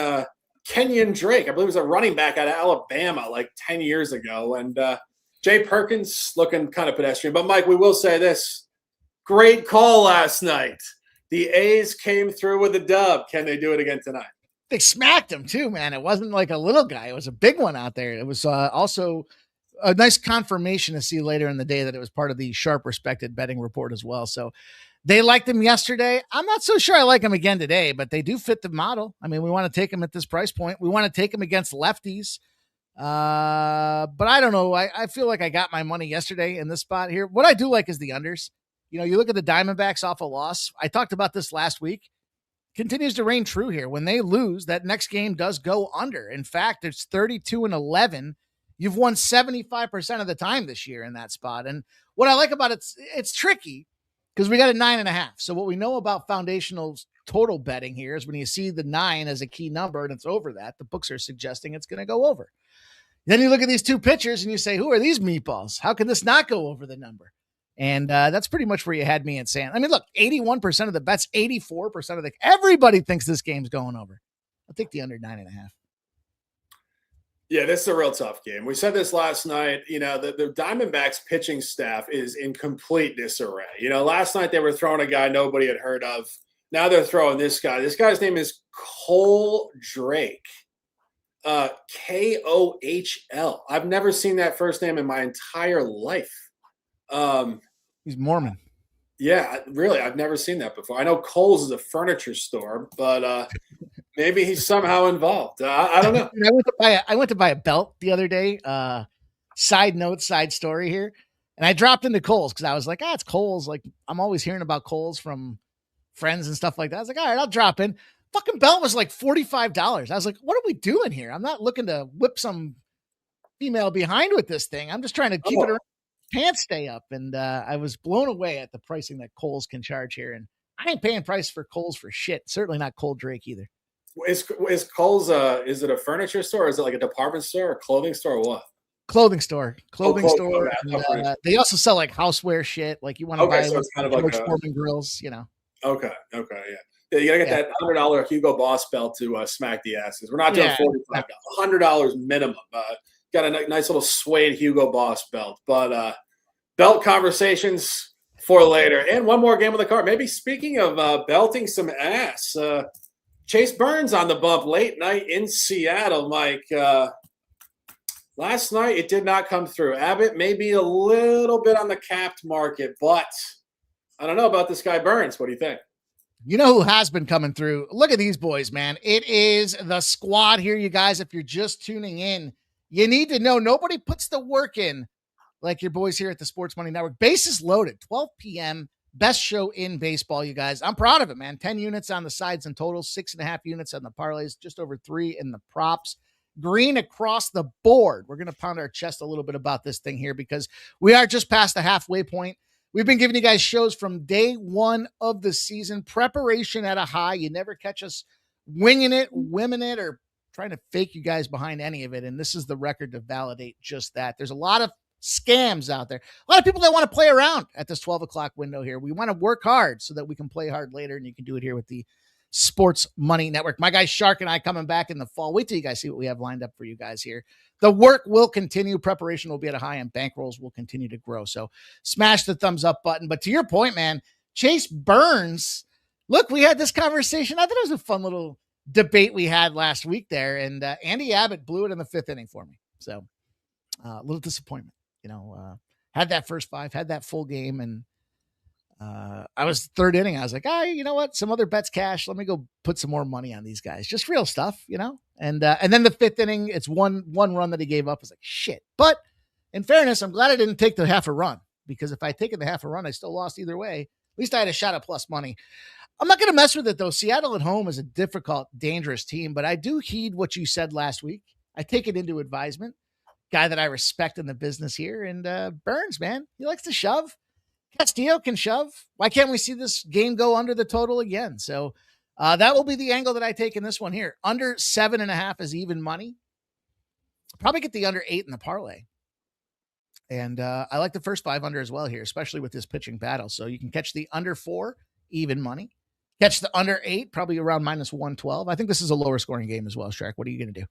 Kenyon Drake. I believe it was a running back out of Alabama like 10 years ago. And Jay Perkins looking kind of pedestrian. But, Mike, we will say this. Great call last night. The A's came through with a dub. Can they do it again tonight? They smacked him too, man. It wasn't like a little guy. It was a big one out there. It was also a nice confirmation to see later in the day that it was part of the sharp respected betting report as well. So they liked him yesterday. I'm not so sure I like him again today, but they do fit the model. I mean, we want to take him at this price point. We want to take him against lefties. But I don't know. I feel like I got my money yesterday in this spot here. What I do like is the unders. You look at the Diamondbacks off a loss. I talked about this last week. Continues to reign true here. When they lose, that next game does go under. In fact, it's 32-11. You've won 75% of the time this year in that spot. And what I like about it's tricky because we got a 9.5. So what we know about foundational total betting here is when you see the 9 as a key number and it's over that, the books are suggesting it's going to go over. Then you look at these 2 pitchers and you say, who are these meatballs? How can this not go over the number? And that's pretty much where you had me at saying, I mean, look, 81% of the bets, 84% of everybody thinks this game's going over. I'll take the under 9.5. Yeah, this is a real tough game. We said this last night, the Diamondbacks pitching staff is in complete disarray. Last night they were throwing a guy nobody had heard of. Now they're throwing this guy. This guy's name is Cole Drake. Kohl. I've never seen that first name in my entire life. He's Mormon. Yeah, really. I've never seen that before. I know Kohl's is a furniture store, but maybe he's somehow involved. I don't know. I went to buy a belt the other day. Side story here. And I dropped into Kohl's because I was like, it's Kohl's. Like, I'm always hearing about Kohl's from friends and stuff like that. I was like, all right, I'll drop in. Fucking belt was like $45. I was like, what are we doing here? I'm not looking to whip some female behind with this thing. I'm just trying to keep it around. Pants stay up, and I was blown away at the pricing that Kohl's can charge here, and I ain't paying price for Kohl's for shit. Certainly not Cole Drake either. Is Kohl's is it a furniture store? Or is it like a department store or clothing store or what? Clothing store. Store. And, they also sell like houseware shit. Like you want to buy so it's kind of like George Foreman grills, Okay, yeah. You got to get that $100 Hugo Boss belt to smack the asses. We're not doing $45. $100 minimum. Got a nice little suede Hugo Boss belt. But belt conversations for later. And one more game on the card. Maybe speaking of belting some ass, Chase Burns on the bump late night in Seattle, Mike. Last night, it did not come through. Abbott may be a little bit on the capped market, but I don't know about this guy Burns. What do you think? You know who has been coming through? Look at these boys, man. It is the squad here, you guys. If you're just tuning in, you need to know nobody puts the work in like your boys here at the Sports Money Network. Bases loaded, 12 p.m., best show in baseball, you guys. I'm proud of it, man. 10 units on the sides in total, 6.5 units on the parlays, just over 3 in the props. Green across the board. We're going to pound our chest a little bit about this thing here because we are just past the halfway point. We've been giving you guys shows from day one of the season. Preparation at a high. You never catch us winging it, whimming it, or trying to fake you guys behind any of it. And this is the record to validate just that. There's a lot of scams out there. A lot of people that want to play around at this 12 o'clock window here. We want to work hard so that we can play hard later, and you can do it here with the Sports Money Network. My guy Shark and I coming back in the fall. Wait till you guys see what we have lined up for you guys here. The work will continue. Preparation will be at a high, and bankrolls will continue to grow. So smash the thumbs up button. But to your point, man, Chase Burns, look, we had this conversation. I thought it was a fun little debate we had last week there, and Andy Abbott blew it in the 5th inning for me. So a little disappointment, had that first 5, had that full game, and I was 3rd inning. I was like, you know what? Some other bets cash. Let me go put some more money on these guys. Just real stuff, And then the 5th inning, it's one run that he gave up. I was like, shit. But in fairness, I'm glad I didn't take the half a run, because if I'd taken the half a run, I still lost either way. At least I had a shot at plus money. I'm not going to mess with it, though. Seattle at home is a difficult, dangerous team, but I do heed what you said last week. I take it into advisement. Guy that I respect in the business here. And Burns, man, he likes to shove. Castillo can shove. Why can't we see this game go under the total again? So that will be the angle that I take in this one here. Under 7.5 is even money. Probably get the under 8 in the parlay. And I like the first 5 under as well here, especially with this pitching battle. So you can catch the under 4, even money. Catch the under 8, probably around minus 112. I think this is a lower scoring game as well, Shrek. What are you going to do?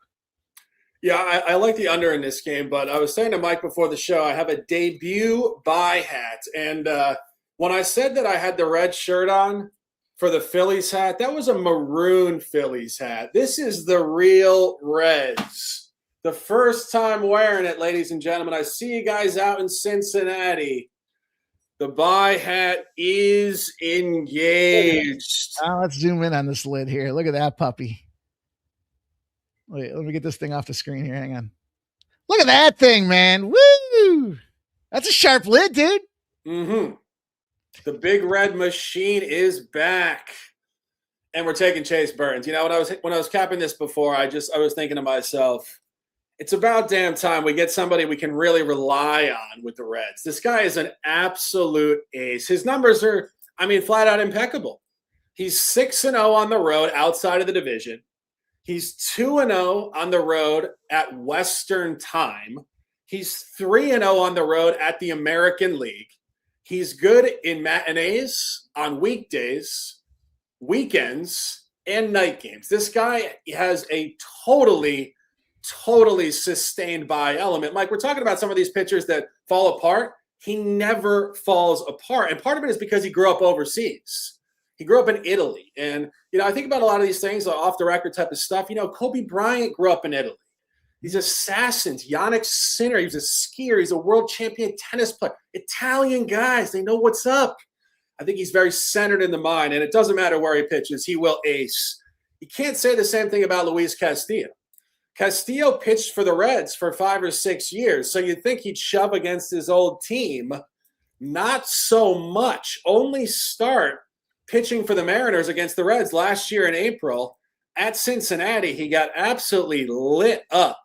Yeah, I like the under in this game, but I was saying to Mike before the show, I have a debut buy hat. And when I said that I had the red shirt on for the Phillies hat, that was a maroon Phillies hat. This is the real Reds. The first time wearing it, ladies and gentlemen. I see you guys out in Cincinnati. The buy hat is engaged. Let's zoom in on this lid here. Look at that puppy. Wait, let me get this thing off the screen here. Hang on. Look at that thing, man. Woo! That's a sharp lid, dude. Mm-hmm. The big red machine is back. And we're taking Chase Burns. When I was capping this before, I was thinking to myself, it's about damn time we get somebody we can really rely on with the Reds. This guy is an absolute ace. His numbers are, flat out impeccable. He's 6-0 on the road outside of the division. He's 2-0 on the road at Western Time. He's 3-0 on the road at the American League. He's good in matinees, on weekdays, weekends, and night games. This guy has a totally sustained by element. Mike, we're talking about some of these pitchers that fall apart. He never falls apart. And part of it is because he grew up overseas. He grew up in Italy. And, I think about a lot of these things, off the record type of stuff. Kobe Bryant grew up in Italy. These assassins, Yannick Sinner, he was a skier. He's a world champion tennis player. Italian guys, they know what's up. I think he's very centered in the mind, and it doesn't matter where he pitches. He will ace. You can't say the same thing about Luis Castillo. Castillo pitched for the Reds for 5 or 6 years, so you'd think he'd shove against his old team. Not so much. Only start pitching for the Mariners against the Reds last year in April. At Cincinnati, he got absolutely lit up.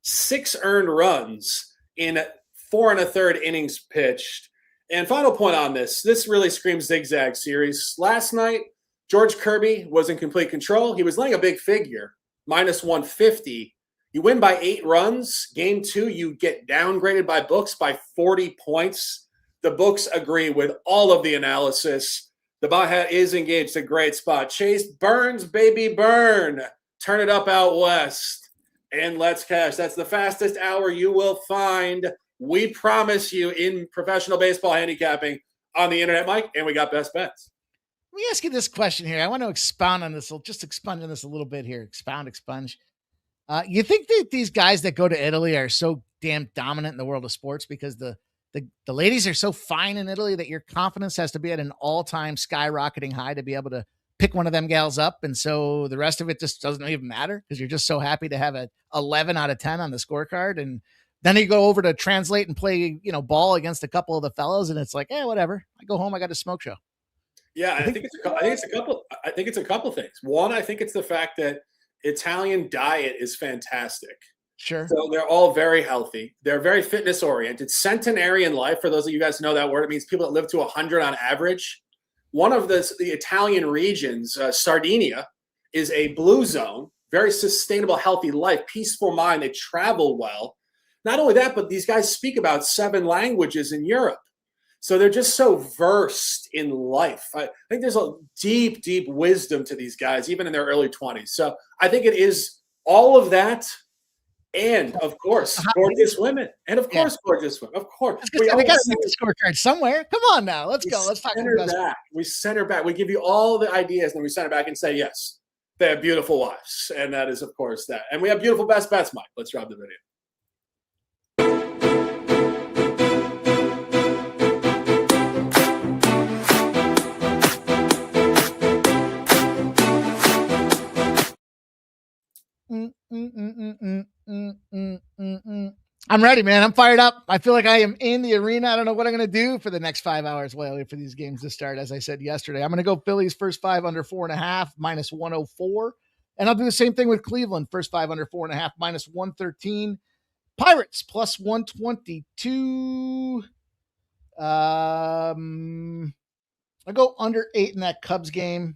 6 earned runs in 4 1/3 innings pitched. And final point on this really screams zigzag series. Last night, George Kirby was in complete control. He was laying a big figure, minus 150. You win by 8 runs. Game 2, you get downgraded by books by 40 points. The books agree with all of the analysis. The bot hat is engaged. A great spot. Chase Burns, baby, burn. Turn it up out west. And let's cash. That's the fastest hour you will find. We promise you in professional baseball handicapping on the internet, Mike. And we got best bets. Let me ask you this question here. I want to expound on this. Just expunge on this a little bit here. Expunge. You think that these guys that go to Italy are so damn dominant in the world of sports because the ladies are so fine in Italy that your confidence has to be at an all-time skyrocketing high to be able to pick one of them gals up. And so the rest of it just doesn't even matter because you're just so happy to have a 11 out of 10 on the scorecard. And then you go over to translate and play, ball against a couple of the fellows. And it's like, whatever. I go home. I got a smoke show. Yeah. I think it's a couple things. One, I think it's the fact that Italian diet is fantastic. Sure. So they're all very healthy. They're very fitness oriented. Centenarian life, for those of you guys who know that word, it means people that live to 100 on average. One of the Italian regions, Sardinia, is a blue zone, very sustainable, healthy life, peaceful mind. They travel well. Not only that, but these guys speak about 7 languages in Europe. So they're just so versed in life. I think there's a deep, deep wisdom to these guys, even in their early 20s. So I think it is all of that. And of course, gorgeous women. And of course, gorgeous women. Of course. We got to make the scorecard somewhere. Come on now. Let's go. Let's talk about back. We center back. We give you all the ideas, and then we center back and say, yes, they have beautiful wives. And that is, of course, that. And we have beautiful best bets, Mike. Let's drop the video. I'm ready, man. I'm fired up. I feel like I am in the arena. I don't know what I'm going to do for the next 5 hours while I wait for these games to start. As I said yesterday, I'm going to go Phillies first 5 under 4.5 minus 104. And I'll do the same thing with Cleveland first 5 under 4.5 minus 113. Pirates plus 122. I go under 8 in that Cubs game.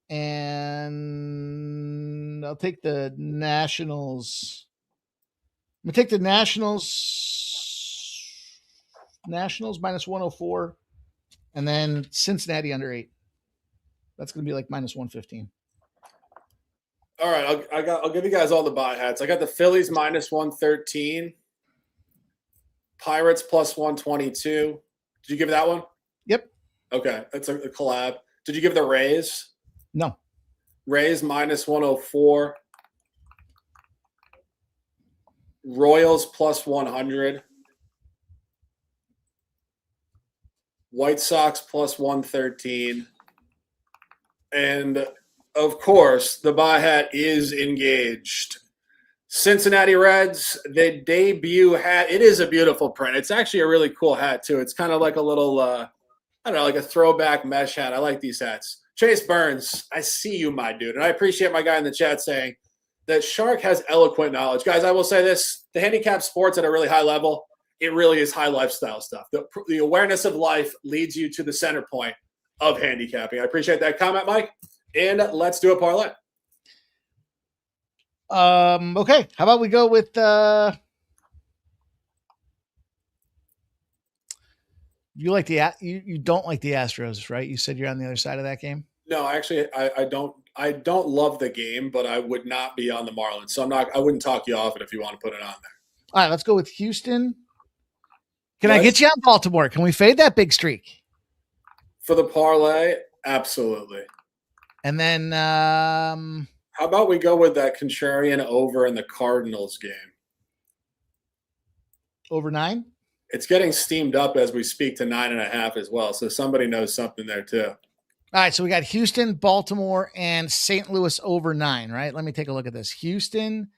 And I'll take the Nationals. I'm going to take the Nationals minus 104. And then Cincinnati under 8. That's going to be like minus 115. All right. I'll give you guys all the buy hats. I got the Phillies minus 113. Pirates plus 122. Did you give that one? Yep. Okay. That's a collab. Did you give the Rays? No. Rays minus 104. Royals plus 100. White Sox plus 113. And, of course, the buy hat is engaged. Cincinnati Reds, the debut hat. It is a beautiful print. It's actually a really cool hat, too. It's kind of like a little, like a throwback mesh hat. I like these hats. Chase Burns, I see you, my dude. And I appreciate my guy in the chat saying that Shark has eloquent knowledge. Guys, I will say this. The handicap sports at a really high level, it really is high lifestyle stuff. The awareness of life leads you to the center point of handicapping. I appreciate that comment, Mike. And let's do a parlay. Okay. How about we go with you don't like the Astros, right? You said you're on the other side of that game. No, actually, I don't love the game, but I would not be on the Marlins. So I wouldn't talk you off it if you want to put it on there. All right, let's go with Houston. Can I get you on Baltimore? Can we fade that big streak? For the parlay, absolutely. And then how about we go with that contrarian over in the Cardinals game? Over 9? It's getting steamed up as we speak to 9.5 as well. So somebody knows something there too. All right. So we got Houston, Baltimore, and St. Louis over 9, right? Let me take a look at this. Houston,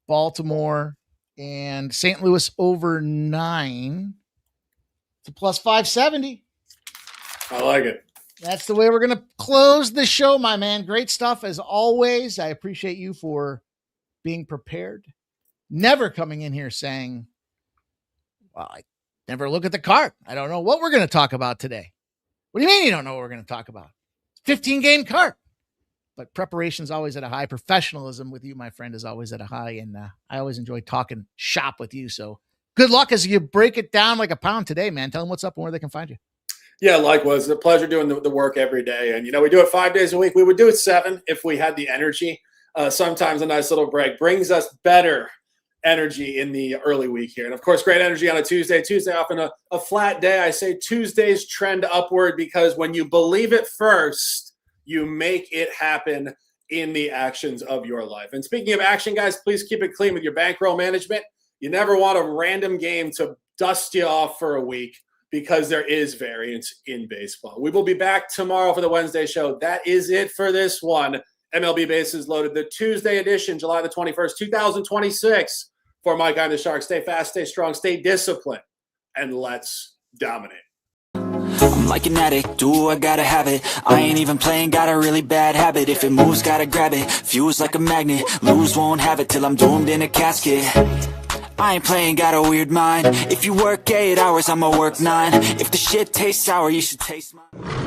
Baltimore, and St. Louis over 9. It's a plus 570. I like it. That's the way we're going to close the show, my man. Great stuff as always. I appreciate you for being prepared. Never coming in here saying, well, I never look at the card. I don't know what we're going to talk about today. What do you mean you don't know what we're going to talk about? 15-game card. But preparation's always at a high. Professionalism with you, my friend, is always at a high. And I always enjoy talking shop with you. So good luck as you break it down like a pound today, man. Tell them what's up and where they can find you. Yeah, likewise. It's a pleasure doing the work every day. And, we do it 5 days a week. We would do it 7 if we had the energy. Sometimes a nice little break brings us better energy in the early week here. And, of course, great energy on a Tuesday. Tuesday often a flat day. I say Tuesdays trend upward because when you believe it first, you make it happen in the actions of your life. And speaking of action, guys, please keep it clean with your bankroll management. You never want a random game to dust you off for a week, because there is variance in baseball. We will be back tomorrow for the Wednesday show. That is it for this one. MLB Bases Loaded, the Tuesday edition, July the 21st, 2026. For Mike, I'm the Shark. Stay fast, stay strong, stay disciplined, and let's dominate. I'm like an addict, do I gotta have it. I ain't even playing, got a really bad habit. If it moves, gotta grab it. Fuse like a magnet, lose, won't have it till I'm doomed in a casket. I ain't playing, got a weird mind. If you work 8 hours, I'ma work 9. If the shit tastes sour, you should taste mine.